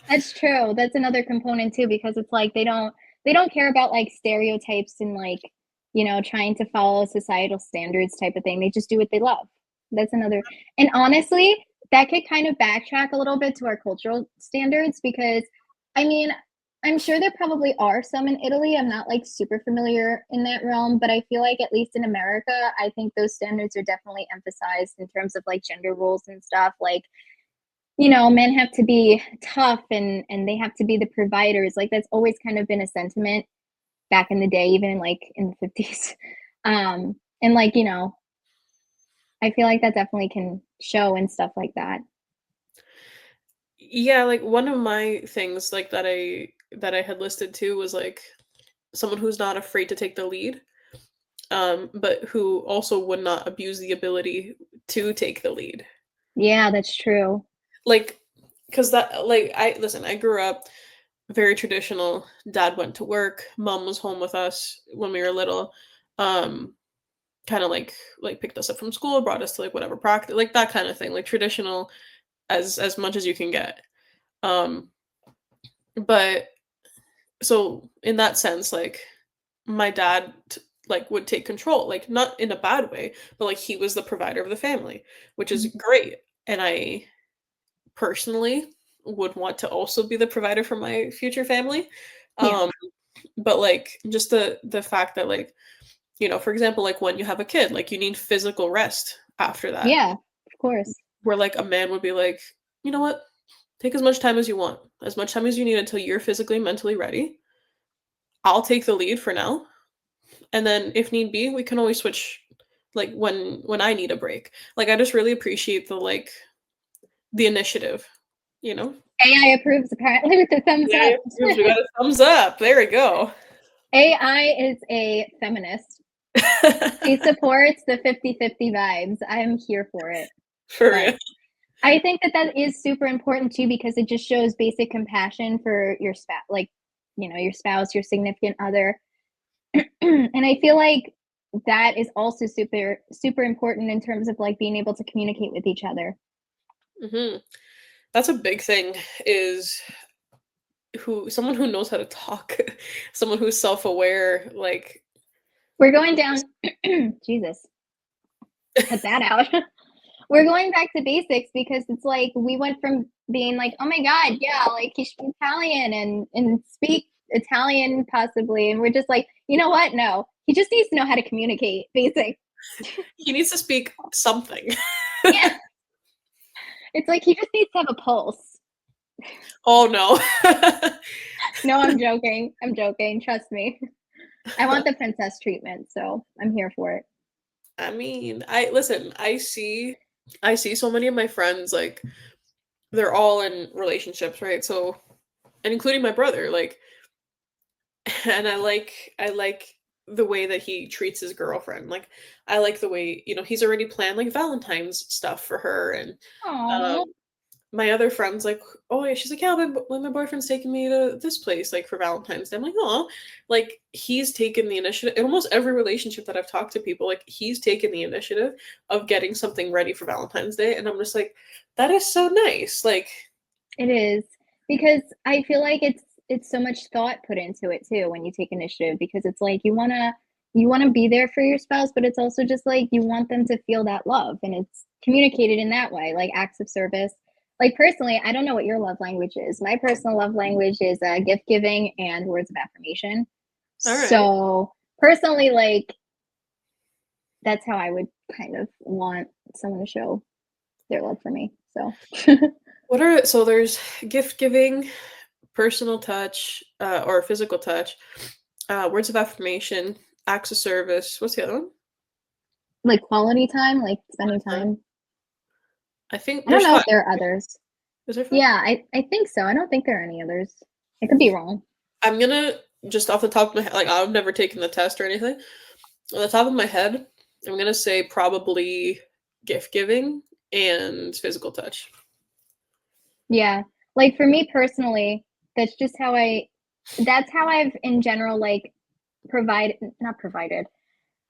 that's true. That's another component too, because it's like they don't care about like stereotypes and like, trying to follow societal standards type of thing. They just do what they love. That's another. And honestly, that could kind of backtrack a little bit to our cultural standards because I mean, I'm sure there probably are some in Italy. I'm not like super familiar in that realm, but I feel like at least in America, I think those standards are definitely emphasized in terms of like gender roles and stuff. Like, men have to be tough and they have to be the providers. Like that's always kind of been a sentiment back in the day, even like in the 50s. And like, I feel like that definitely can show and stuff like that. Yeah, like one of my things like that I had listed too was like someone who's not afraid to take the lead, but who also would not abuse the ability to take the lead. Yeah, that's true. Like, because that like I listen, I grew up very traditional. Dad went to work, mom was home with us when we were little. Um, kind of like picked us up from school, brought us to like whatever practice, like that kind of thing, like traditional as much as you can get. Um, but so in that sense, like my dad like would take control, like not in a bad way, but like he was the provider of the family, which is great. And I personally would want to also be the provider for my future family. Yeah. Um, but like just the fact that like, for example, like when you have a kid, like you need physical rest after that. Yeah, of course. Where like a man would be like, you know what? Take as much time as you want, as much time as you need until you're physically and mentally ready. I'll take the lead for now. And then if need be, we can always switch like when I need a break. Like I just really appreciate the initiative, you know? AI approves apparently with the thumbs Yeah, up. we got a thumbs up. There we go. AI is a feminist. She supports the 50-50 vibes. I'm here for it. For But real. I think that that is super important too because it just shows basic compassion for your spouse, like, your spouse, your significant other. And I feel like that is also super, super important in terms of like being able to communicate with each other. Hmm. That's a big thing is who someone who knows how to talk, someone who's self-aware, like We're going down, Jesus, cut that out. We're going back to basics because it's like we went from being like, oh my God, yeah, like he should be Italian and speak Italian possibly. And we're just like, you know what? No, he just needs to know how to communicate basic. he needs to speak something. Yeah. It's like he just needs to have a pulse. Oh no. No, I'm joking. I'm joking. Trust me. I want the princess treatment, so I'm here for it. I mean, I listen, I see so many of my friends like they're all in relationships, right? So, and including my brother, like and I like the way that he treats his girlfriend. Like I like the way, he's already planned like Valentine's stuff for her and Oh, um my other friends like, oh yeah, she's like, yeah, my boyfriend's taking me to this place like for Valentine's Day. I'm like, oh, like he's taken the initiative in almost every relationship that I've talked to people, like he's taken the initiative of getting something ready for Valentine's Day, and I'm just like, that is so nice. Like, It is, because I feel like it's so much thought put into it too when you take initiative, because it's like you wanna be there for your spouse, but it's also just like you want them to feel that love, and it's communicated in that way, like acts of service. Like personally, I don't know what your love language is. My personal love language is gift giving and words of affirmation. all right. So personally, like that's how I would kind of want someone to show their love for me. So What are so there's gift giving, personal touch, or physical touch, words of affirmation, acts of service. What's the other one? like quality time, like spending Time. time. I think I don't there's know five. if there are others. Is there five? Yeah, I think so. I don't think there are any others. I could be wrong. I'm gonna just off the top of my head, like I've never taken the test or anything. On the top of my head, I'm gonna say probably gift giving and physical touch. Yeah. Like for me personally, that's just how that's how I've in general like not provided.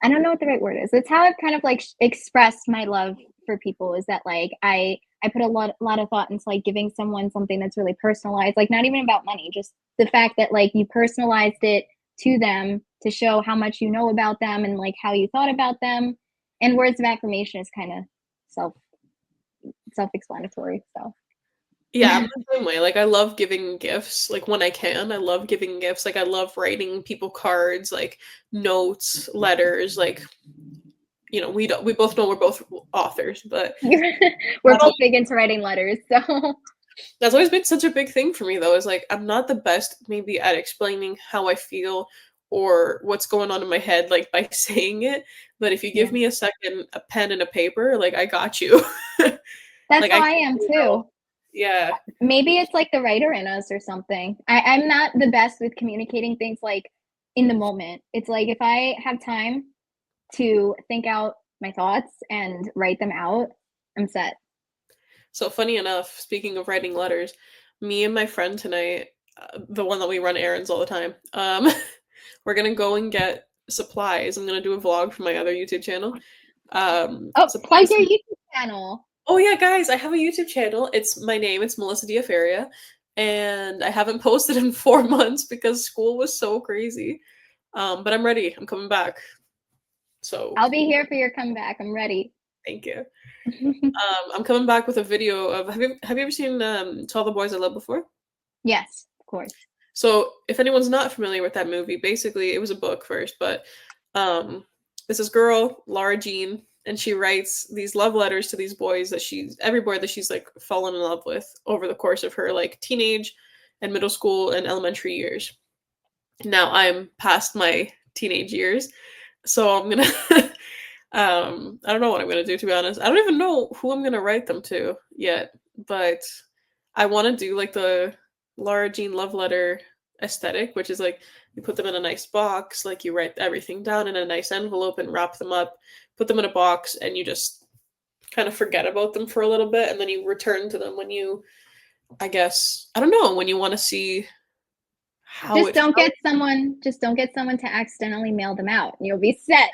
I don't know what the right word is. It's how I've kind of like expressed my love for people, is that like I put a lot of thought into like giving someone something that's really personalized, like not even about money, just the fact that like you personalized it to them to show how much you know about them and like how you thought about them. And words of affirmation is kind of self self-explanatory. So Yeah, I'm the same way. Like I love giving gifts. Like when I can, I love giving gifts. Like I love writing people cards, like notes, letters. Like we both know we're both authors, but we're both big into writing letters. So that's always been such a big thing for me though, is like I'm not the best maybe at explaining how I feel or what's going on in my head like by saying it, but if you give yeah, me a second, a pen and a paper, like I got you. that's Like how I I am too. yeah. Maybe it's like the writer in us or something. I'm not the best with communicating things like in the moment. It's like if I have time to think out my thoughts and write them out, I'm set. So funny enough, speaking of writing letters, me and my friend tonight, the one that we run errands all the time, we're gonna go and get supplies. I'm gonna do a vlog for my other YouTube channel. Oh, plug Supplies. your YouTube channel. Oh yeah, guys, I have a YouTube channel. It's my name. It's Melissa Diafaria, and I haven't posted in 4 months because school was so crazy. But I'm ready. I'm coming back. So I'll be here for your comeback. I'm ready. thank you. I'm coming back with a video of have you ever seen To All the Boys I Loved Before? Yes, of course. So if anyone's not familiar with that movie, basically it was a book first, but um this is girl, Laura Jean, and she writes these love letters to these boys that she's every boy that she's like fallen in love with over the course of her like teenage and middle school and elementary years. Now I'm past my teenage years, so I'm gonna I don't know what I'm gonna do to be honest. I don't even know who I'm gonna write them to yet, but I want to do like the Laura Jean love letter aesthetic, which is like you put them in a nice box, like you write everything down in a nice envelope and wrap them up, put them in a box, and you just kind of forget about them for a little bit, and then you return to them when you, I guess, I don't know, when you want to see how Just it don't felt. get someone just don't get someone to accidentally mail them out and you'll be set.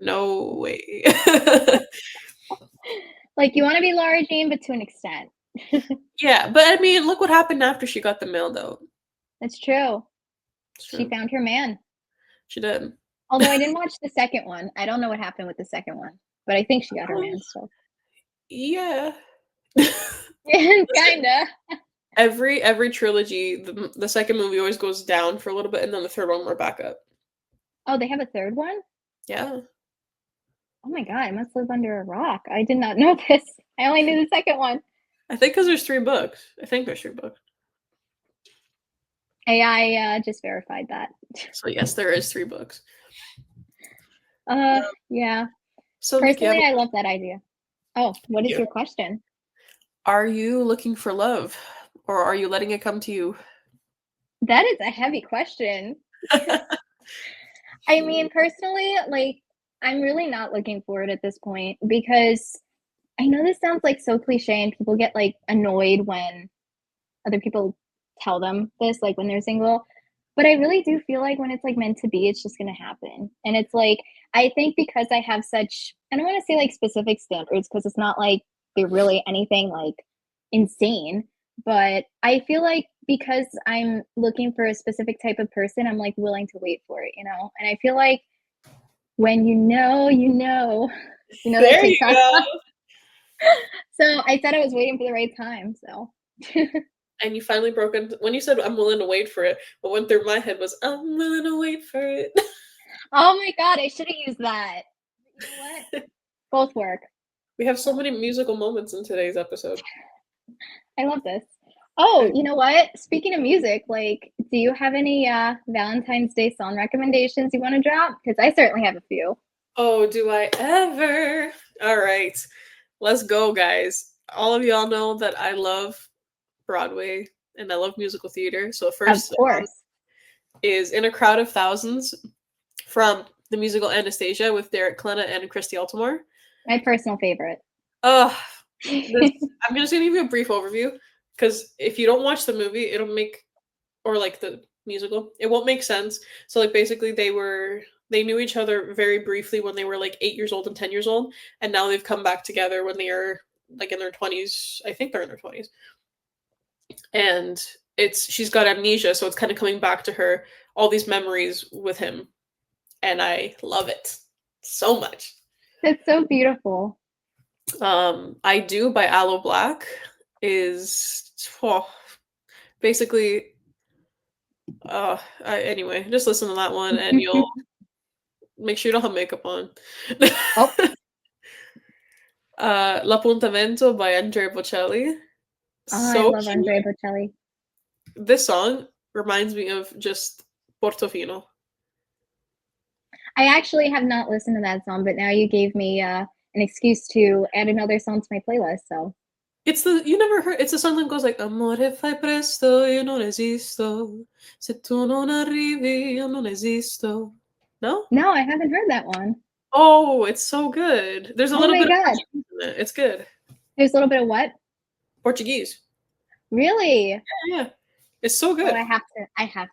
No way. Like you want to be Laura Jean, but to an extent. Yeah, but I mean, look what happened after she got the mail, though. That's true. It's She true. found her man. She did. Although I didn't watch the second one. I don't know what happened with the second one, but I think she got her Um, man still. yeah. Listen, Kinda. every trilogy, the second movie always goes down for a little bit, and then the third one we're back up. Oh, they have a third one? Yeah. Oh my god, I must live under a rock. I did not know this. I only knew the second one. I think because there's 3 books. I think there's 3 books. AI just verified that. So yes, there is 3 books. Yeah. So Nikki, Personally, I love that idea. Oh, what is you. your question? Are you looking for love, or are you letting it come to you? That is a heavy question. I mean, personally, like, I'm really not looking for it at this point because I know this sounds like so cliche and people get like annoyed when other people tell them this, like when they're single. But I really do feel like when it's like meant to be, it's just gonna happen. And it's like, I think because I have such, I don't want to say like specific standards because it's not like they're really anything like insane, but I feel like because I'm looking for a specific type of person, I'm like willing to wait for it, you know? And I feel like when that There you TikTok. go. So I said I was waiting for the right time. So And you finally broke into when you said I'm willing to wait for it, what went through my head was I'm willing to wait for it. oh my god, I should have used that. You know what? Both work. We have so many musical moments in today's episode. I love this. Oh, you know what? Speaking of music, like, do you have any Valentine's Day song recommendations you want to drop? Because I certainly have a few. Oh, do I ever? All right. Let's go, guys. All of y'all know that I love Broadway and I love musical theater. So Of first course. is In a Crowd of Thousands from the musical Anastasia with Derek Klena and Christy Altomare. My personal favorite. Oh, I'm just gonna give you a brief overview because if you don't watch the movie, it'll make or like the musical, it won't make sense. So like basically they knew each other very briefly when they were like 8 years old and 10 years old, and now they've come back together when they are like in their 20s. I think they're in their 20s, and she's got amnesia, so it's kind of coming back to her all these memories with him, and I love it so much. That's so beautiful. I Do by Aloe Black is basically anyway, just listen to that one and you'll make sure you don't have makeup on. Oh, L'appuntamento by Andrea Bocelli. I So love cute. Andrea Bocelli. This song reminds me of just Portofino. I actually have not listened to that song, but now you gave me an excuse to add another song to my playlist. So You never heard it's a song that goes like Amore fai presto, io non esisto. Se tu non arrivi, io non esisto. No? no, I haven't heard that one. Oh, it's so good. There's a Oh little my bit of god, Portuguese in it. It's good. there's a little bit of what? Portuguese. Really? Yeah. It's so Oh, good. I have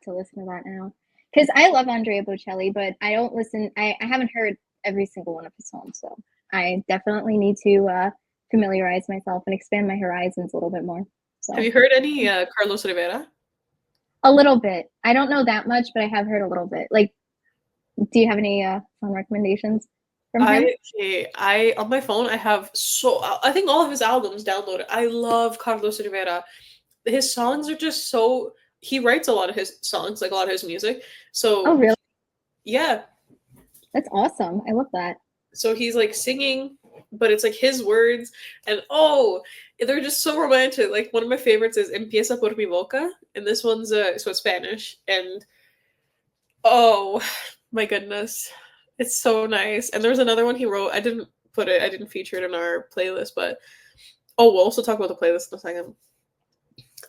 to listen to that now because I love Andrea Bocelli, but I don't listen. I haven't heard every single one of his songs, so I definitely need to familiarize myself and expand my horizons a little bit more. Have So you heard any Carlos Rivera? a little bit. I don't know that much, but I have heard a little bit. Like, do you have any song recommendations from him? I on my phone I have I think all of his albums downloaded. I love Carlos Rivera. His songs are just so he writes a lot of his songs, like a lot of his music. Oh, So really? yeah. That's awesome. I love that. So he's like singing, but it's like his words, and they're just so romantic. Like one of my favorites is Empieza por mi boca, and this one's so it's Spanish, and oh my goodness, it's so nice. And there was another one he wrote. I didn't feature it in our playlist, but we'll also talk about the playlist in a second.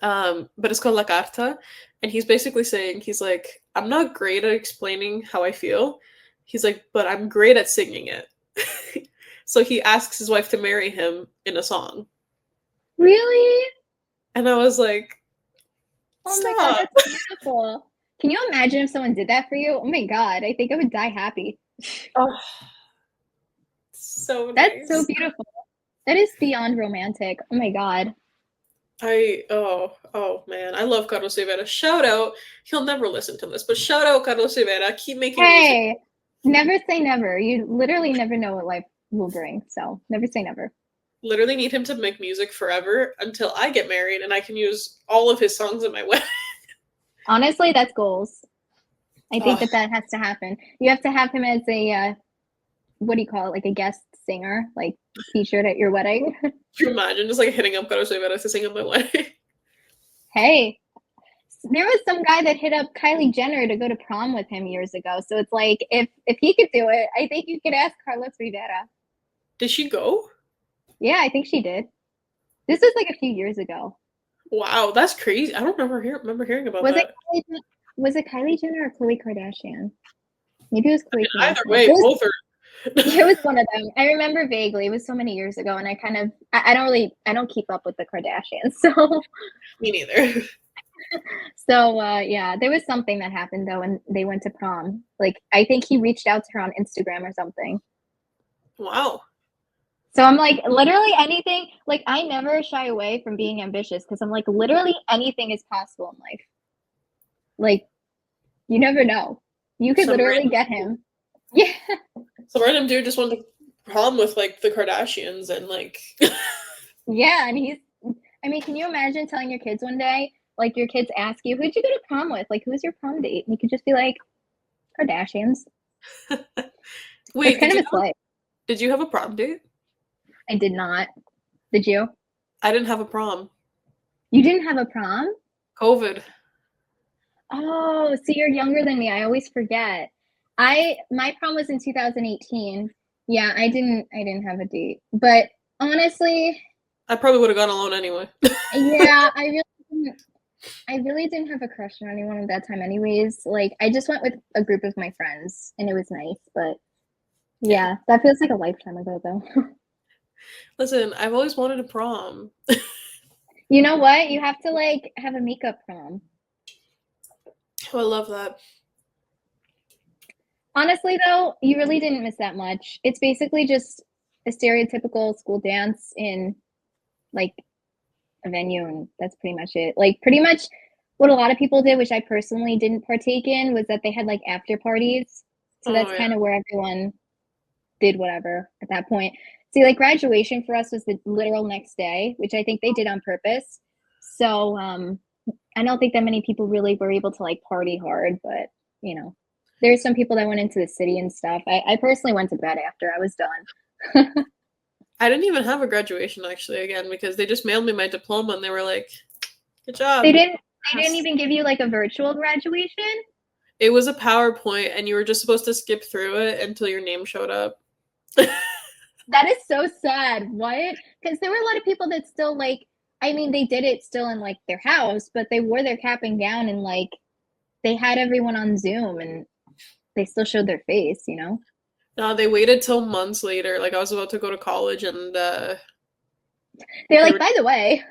But it's called La Carta, and he's basically saying he's like, I'm not great at explaining how I feel. He's like, but I'm great at singing it. So he asks his wife to marry him in a song. Really? And I was like, Oh my god, stop. that's beautiful. Can you imagine if someone did that for you? Oh my god, I think I would die happy. Oh, so That's so nice. beautiful. That is beyond romantic. Oh my god. Oh man, I love Carlos Rivera. Shout out. He'll never listen to this, but shout out Carlos Rivera. Keep making music. Hey, never say never. You literally never know what life will bring. So never say never. Literally need him to make music forever until I get married and I can use all of his songs at my wedding. Honestly, that's goals. I think Oh, that has to happen. You have to have him as a what do you call it? Like a guest singer, like featured at your wedding. can you imagine just like hitting up Carlos Rivera to sing at my wedding? Hey, there was some guy that hit up Kylie Jenner to go to prom with him years ago. So it's like if he could do it, I think you could ask Carlos Rivera. Did she go? Yeah, I think she did. This was like a few years ago. Wow, that's crazy. I don't remember hearing about Was that. was it Kylie Jenner or Khloe Kardashian? Maybe it was Khloe Either Kardashian. way, It was, both are It was one of them. I remember vaguely. It was so many years ago, and I don't keep up with the Kardashians. So, Me neither. yeah, there was something that happened though, and they went to prom. Like, I think he reached out to her on Instagram or something. Wow. So I'm like, literally anything. Like, I never shy away from being ambitious because I'm like, literally anything is possible in life. Like, you never know. You could Some literally random get him. Yeah. some random dude just went to prom with like the Kardashians and like Yeah, and I mean, can you imagine telling your kids one day, like your kids ask you, who'd you go to prom with? Like, who's your prom date? And you could just be like, Kardashians. It's Wait, kind of a slight. did you have a prom date? I did not. Did you? I didn't have a prom. You didn't have a prom? COVID. Oh, see, you're younger than me. I always forget. My prom was in 2018. Yeah, I didn't have a date. But honestly, I probably would have gone alone anyway. yeah, I really didn't have a crush on anyone at that time anyways. Like I just went with a group of my friends and it was nice, but Yeah. yeah, that feels like a lifetime ago though. Listen, I've always wanted a prom. You know what? You have to like have a makeup prom. Oh, I love that. Honestly though, you really didn't miss that much. It's basically just a stereotypical school dance in like a venue and that's pretty much it. Like pretty much what a lot of people did, which I personally didn't partake in, was that they had like after parties. So Oh that's yeah. kind of where everyone did whatever at that point. See, like graduation for us was the literal next day, which I think they did on purpose. So I don't think that many people really were able to like party hard, but you know, there's some people that went into the city and stuff. I personally went to bed after I was done. I didn't even have a graduation actually again because they just mailed me my diploma and they were like, "Good they job, you didn't they didn't passed." even give you like a virtual graduation. It was a PowerPoint and you were just supposed to skip through it until your name showed up. That is so sad. What? Because there were a lot of people that still like. I mean, they did it still in like their house, but they wore their cap and gown and like they had everyone on Zoom and they still showed their face. You know. No, they waited till months later. Like I was about to go to college and They're they like, were by the way,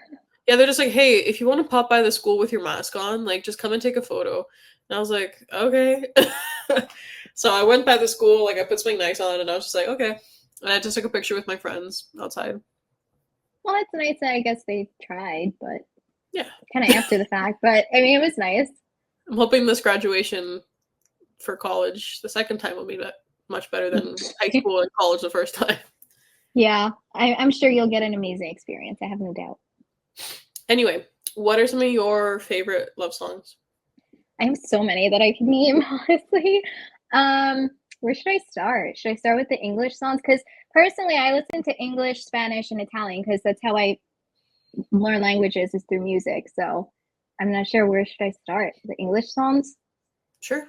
yeah, they're just like, "Hey, if you want to pop by the school with your mask on, like just come and take a photo." And I was like, "Okay." So I went by the school, like I put something nice on and I was just like, "Okay." And I just took a picture with my friends outside. well, that's nice. I guess they tried, but Yeah. kind of after the fact. But I mean, it was nice. I'm hoping this graduation for college the second time will be much better than high school and college the first time. Yeah, I'm sure you'll get an amazing experience. I have no doubt. Anyway, what are some of your favorite love songs? I have so many that I can name, honestly. Um, where should I start? Should I start with the English songs? Because personally, I listen to English, Spanish, and Italian because that's how I learn languages is through music. So I'm not sure where should I start. The English songs. Sure.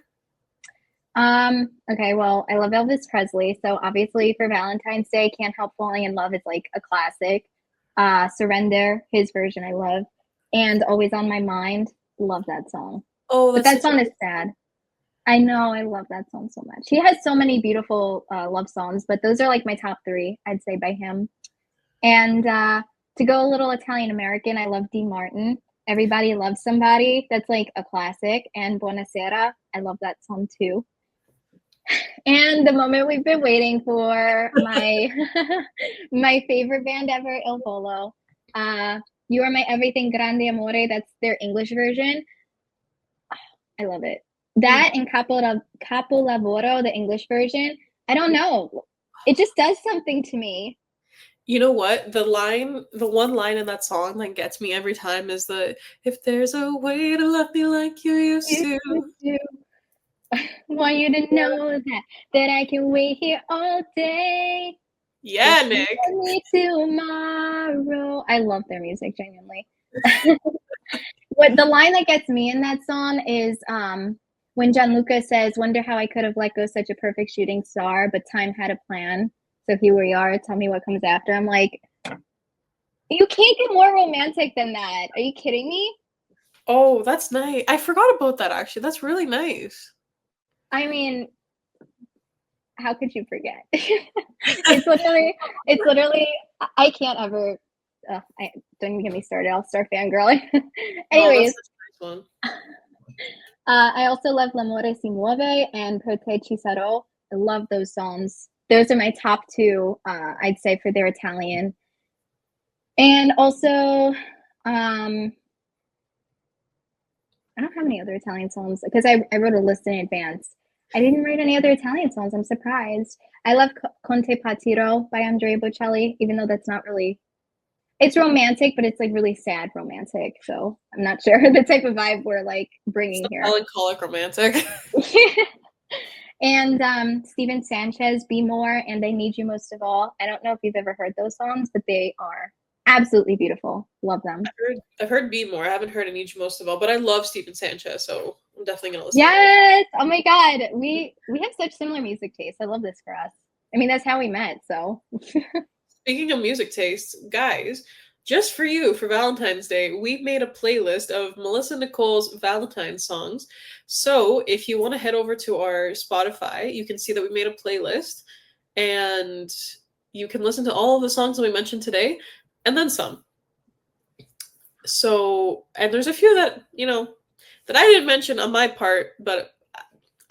Okay, well, I love Elvis Presley, so obviously for Valentine's Day, Can't Help Falling in Love is like a classic. Surrender, his version I love. And Always on My Mind, love that song. Oh, But that's that such a song is sad. I know, I love that song so much. He has so many beautiful love songs, but those are like my top three, I'd say, by him. And to go a little Italian American, I love Dean Martin. Everybody Loves Somebody. That's like a classic. And Buonasera, I love that song too. And the moment we've been waiting for, my my favorite band ever, Il Volo. You Are My Everything Grande Amore, that's their English version. I love it. Mm. That and Capolavoro, the English version. I don't know. It just does something to me. You know what? The one line in that song that gets me every time is the "If there's a way to love me like you used You to." do. Want you to know that I can wait here all day. Yeah, Just you Nick. and me tomorrow. I love their music, genuinely. What the line that gets me in that song is when Gianluca says, "Wonder how I could have let go such a perfect shooting star, but time had a plan. So here we are. Tell me what comes after." I'm like, you can't get more romantic than that. Are you kidding me? Oh, that's nice. I forgot about that actually. That's really nice. I mean, how could you forget? It's literally, I can't ever, don't even get me started. I'll start fangirling. No, that's Anyways, such a nice one. I also love L'amore si muove and Per te ci sarò. I love those songs. Those are my top two, I'd say, for their Italian. And also, I don't have any other Italian songs because I wrote a list in advance. I didn't write any other Italian songs. I'm surprised. I love Conte Patiro by Andrea Bocelli, even though that's not really, it's romantic, but it's like really sad romantic. So I'm not sure the type of vibe we're like It's bringing the here. melancholic romantic. And Steven Sanchez, Be More, and I Need You Most of All. I don't know if you've ever heard those songs, but they are absolutely beautiful. Love them. I've heard Be More. I haven't heard Any most of all, but I love Stephen Sanchez, so I'm definitely gonna listen to those. Yes. Oh my God. We have such similar music tastes. I love this for us. I mean, that's how we met. So Speaking of music tastes, guys, just for you for Valentine's Day, we've made a playlist of Melissa and Nicole's Valentine songs. So if you want to head over to our Spotify, you can see that we made a playlist and you can listen to all of the songs that we mentioned today and then some. So, and there's a few that, that I didn't mention on my part, but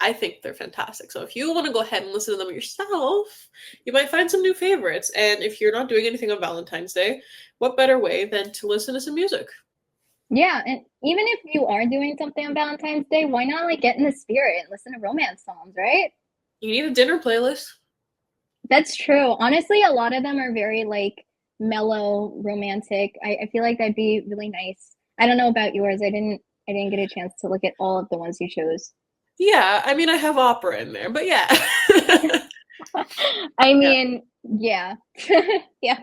I think they're fantastic. So if you want to go ahead and listen to them yourself, you might find some new favorites. And if you're not doing anything on Valentine's Day, what better way than to listen to some music? yeah, and even if you are doing something on Valentine's Day, why not like get in the spirit and listen to romance songs, right? You need a dinner playlist. That's true. Honestly, a lot of them are very like mellow, romantic. I feel like that'd be really nice. I don't know about yours. I didn't get a chance to look at all of the ones you chose. Yeah, I mean, I have opera in there, but yeah. I Yeah. mean, yeah. Yeah.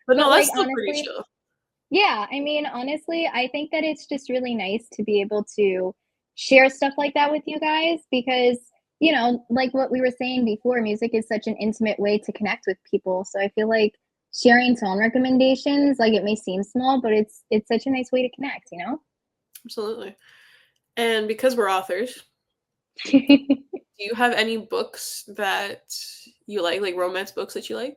But But no, like that's still pretty honestly, chill. yeah, I mean, honestly, I think that it's just really nice to be able to share stuff like that with you guys because, like what we were saying before, music is such an intimate way to connect with people. So I feel like sharing song recommendations, like it may seem small, but it's such a nice way to connect, you know? Absolutely. And because we're authors, do you have any books that you like romance books that you like?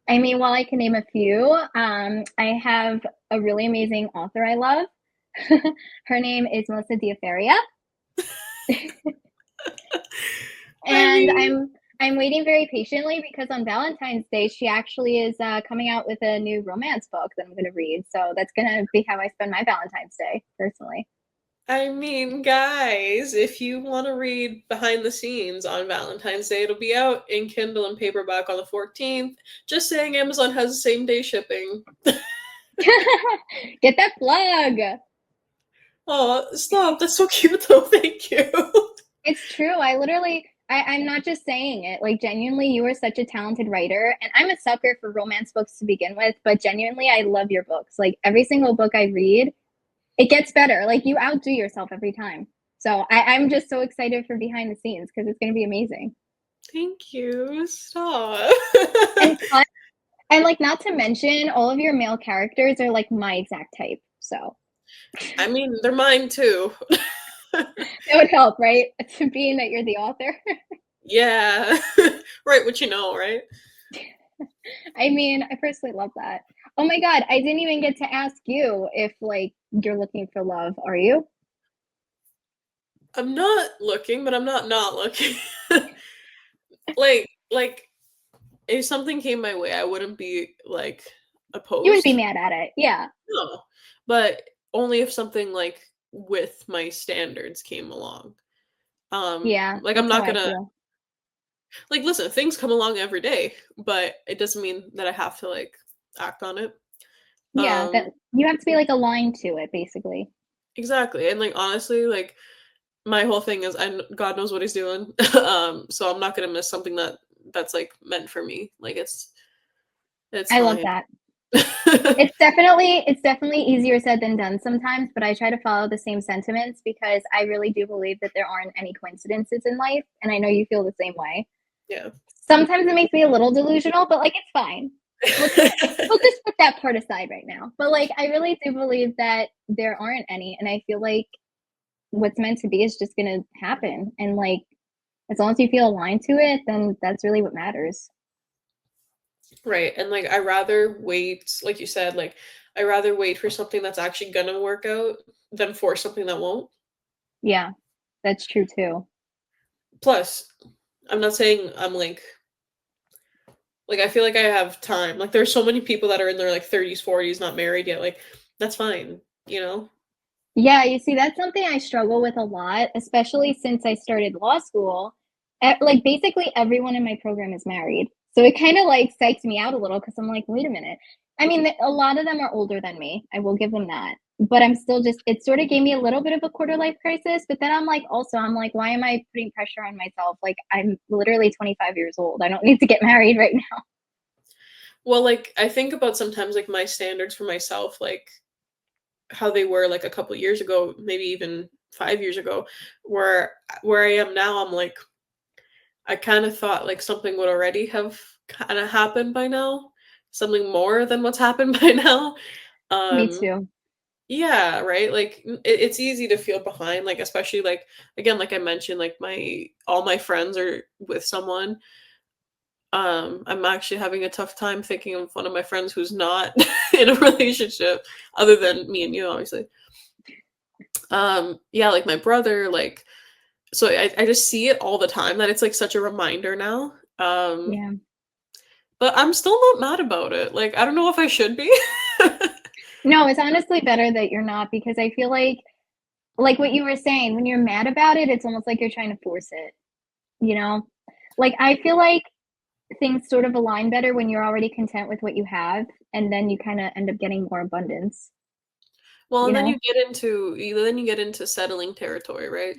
I mean, while I can name a few, I have a really amazing author I love. Her name is Melissa Diafaria. I And mean, I'm waiting very patiently because on Valentine's Day she actually is coming out with a new romance book that I'm going to read. So that's going to be how I spend my Valentine's Day personally. guys, if you want to read behind the scenes on Valentine's Day, it'll be out in Kindle and paperback on the 14th. Just saying Amazon has the same day shipping. Get that plug. Oh, stop. That's so cute though. Thank you. It's true. I'm not just saying it. Like, genuinely, you are such a talented writer. And I'm a sucker for romance books to begin with, but genuinely, I love your books. Like, every single book I read, it gets better. Like, you outdo yourself every time. So I'm just so excited for behind the scenes because it's going to be amazing. Thank you. Stop. And plus, and like, not to mention, all of your male characters are like my exact type. So I mean, they're mine too. that would help, right? To being that you're the author. Yeah. Right, what you know, right? I mean, I personally love that. Oh my God, I didn't even get to ask you if like you're looking for love. Are you? I'm not looking, but I'm not looking. like if something came my way, I wouldn't be like You wouldn't be opposed. mad at it. Yeah. No. But only if something like with my standards came along. Yeah, Like I'm that's how not I gonna feel. like listen, things come along every day, but it doesn't mean that I have to like act on it. Yeah, Um that you have to be like aligned to it, basically. exactly. And like honestly, like my whole thing is God knows what he's doing. So I'm not gonna miss something that's like meant for me. Like it's I love fine. that. It's definitely easier said than done sometimes, but I try to follow the same sentiments because I really do believe that there aren't any coincidences in life, and I know you feel the same way. Yeah. Sometimes it makes me a little delusional, but like it's fine. We'll just put that part aside right now. But like I really do believe that there aren't any, and I feel like what's meant to be is just gonna happen. And like As long as you feel aligned to it, then that's really what matters. Right. And like I rather wait, like you said, like I rather wait for something that's actually gonna work out than for something that won't. Yeah, that's true too. Plus, I'm not saying I'm like I feel like I have time. Like there's so many people that are in their like 30s, 40s, not married yet. Like that's fine, you know? Yeah, you see, that's something I struggle with a lot, especially since I started law school. Like basically everyone in my program is married. So it kind of like psyched me out a little because I'm like, wait a minute. I mean, a lot of them are older than me. I will give them that. But I'm still just, it sort of gave me a little bit of a quarter life crisis. But then I'm like, also, I'm like, why am I putting pressure on myself? Like, I'm literally 25 years old. I don't need to get married right now. Well, like I think about sometimes like my standards for myself, like how they were like a couple years ago, maybe even 5 years ago, where I am now, I'm like, I kind of thought like something would already have kind of happened by now, something more than what's happened by now. Me Um, too. yeah, right. Like it's easy to feel behind, like especially like again, like I mentioned, like my all my friends are with someone. I'm actually having a tough time thinking of one of my friends who's not in a relationship, other than me and you, obviously. Yeah, like my brother, like so I just see it all the time that it's like such a reminder now. Yeah. But I'm still not mad about it. Like I don't know if I should be. No, it's honestly better that you're not because I feel like what you were saying, when you're mad about it, it's almost like you're trying to force it, you know? Like, I feel like things sort of align better when you're already content with what you have, and then you kind of end up getting more abundance, Well, you and then know? you get into settling territory, right?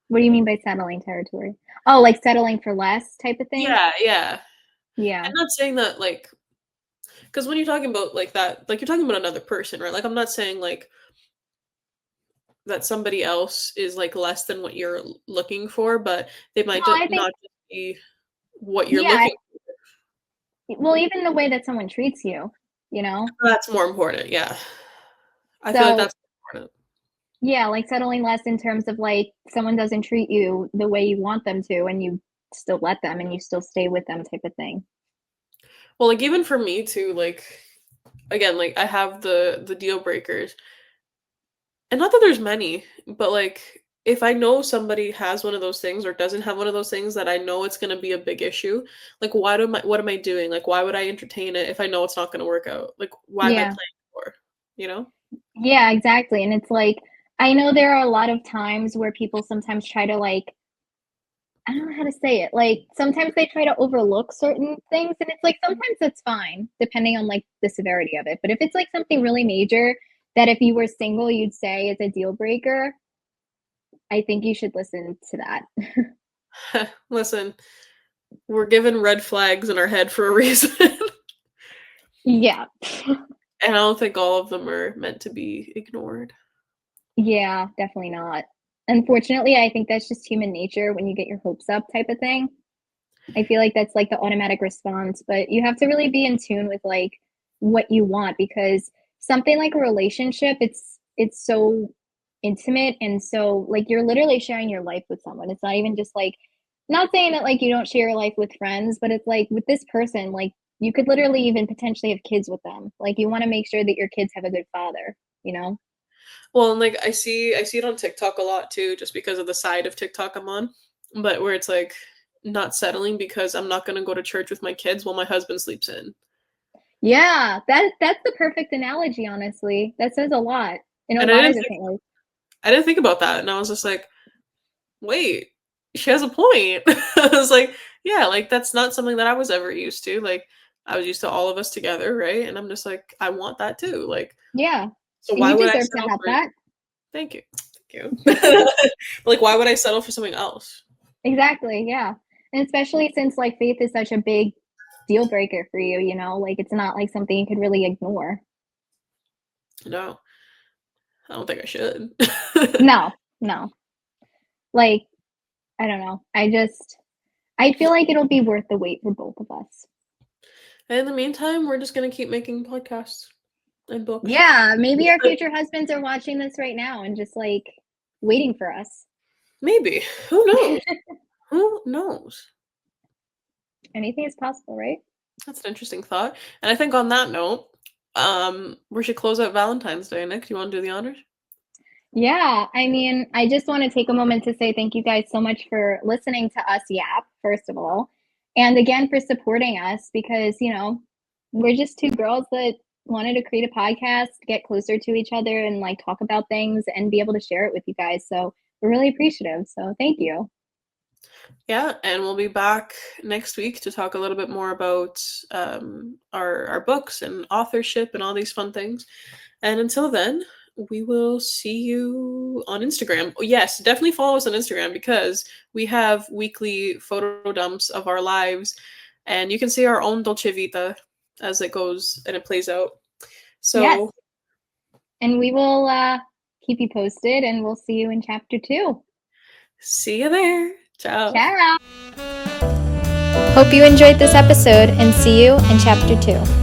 What do you mean by settling territory? Oh, like settling for less type of thing? Yeah, yeah. Yeah. I'm not saying that like because when you're talking about like that, like you're talking about another person, right? Like I'm not saying like that somebody else is like less than what you're looking for, but they Well, might just I think, not just be what you're yeah, looking well, even the way that someone treats you, you know? for. That's more important. Yeah. I feel like So, that's important. yeah, like settling less in terms of like someone doesn't treat you the way you want them to, and you still let them and you still stay with them type of thing. Well, like even for me too, like again, like I have the deal breakers. And not that there's many, but like if I know somebody has one of those things or doesn't have one of those things that I know it's going to be a big issue, like what am I doing? Like why would I entertain it if I know it's not going to work out? Like why am I Yeah. playing for? You know? Yeah, exactly. And it's like, I know there are a lot of times where people sometimes try to like, I don't know how to say it. Like sometimes they try to overlook certain things, and it's like sometimes that's fine, depending on like the severity of it. But if it's like something really major that if you were single, you'd say is a deal breaker, I think you should listen to that. Listen, we're given red flags in our head for a reason. Yeah. And I don't think all of them are meant to be ignored. Yeah, definitely not. Unfortunately, I think that's just human nature when you get your hopes up type of thing. I feel like that's like the automatic response, but you have to really be in tune with like what you want because something like a relationship, it's so intimate and so like you're literally sharing your life with someone. It's not even just like not saying that like you don't share your life with friends, but it's like with this person, like you could literally even potentially have kids with them. Like you want to make sure that your kids have a good father, you know? Well, and like I see it on TikTok a lot too, just because of the side of TikTok I'm on. But where it's like not settling because I'm not gonna go to church with my kids while my husband sleeps in. Yeah, that's the perfect analogy, honestly. That says a lot in a And lot of different ways. I didn't think about that. And I was just like, wait, she has a point. I was like, yeah, like that's not something that I was ever used to. Like I was used to all of us together, right? And I'm just like, I want that too. Like, Yeah, so and why you would I deserve to settle have for that. thank you. Thank you. Like why would I settle for something else? Exactly, yeah. And especially since like faith is such a big deal breaker for you, you know, like it's not like something you could really ignore. No, I don't think I should. No, no. Like, I don't know. I feel like it'll be worth the wait for both of us. In the meantime, we're just gonna keep making podcasts and books. Yeah, maybe our future husbands are watching this right now and just like waiting for us. Maybe. Who knows? Who knows? Anything is possible, right? That's an interesting thought. And I think on that note, we should close out Valentine's Day. Nick, do you want to do the honors? Yeah, I mean, I just want to take a moment to say thank you guys so much for listening to us yap, first of all. And again, for supporting us because, we're just two girls that wanted to create a podcast, get closer to each other and like talk about things and be able to share it with you guys. So we're really appreciative. So thank you. Yeah, and we'll be back next week to talk a little bit more about our books and authorship and all these fun things. And until then, we will see you on Instagram. Oh, yes, definitely follow us on Instagram because we have weekly photo dumps of our lives, and you can see our own Dolce Vita as it goes and it plays out. So, Yes. And we will keep you posted and we'll see you in chapter 2. see you there. Ciao. Ciao. Hope you enjoyed this episode and see you in chapter 2.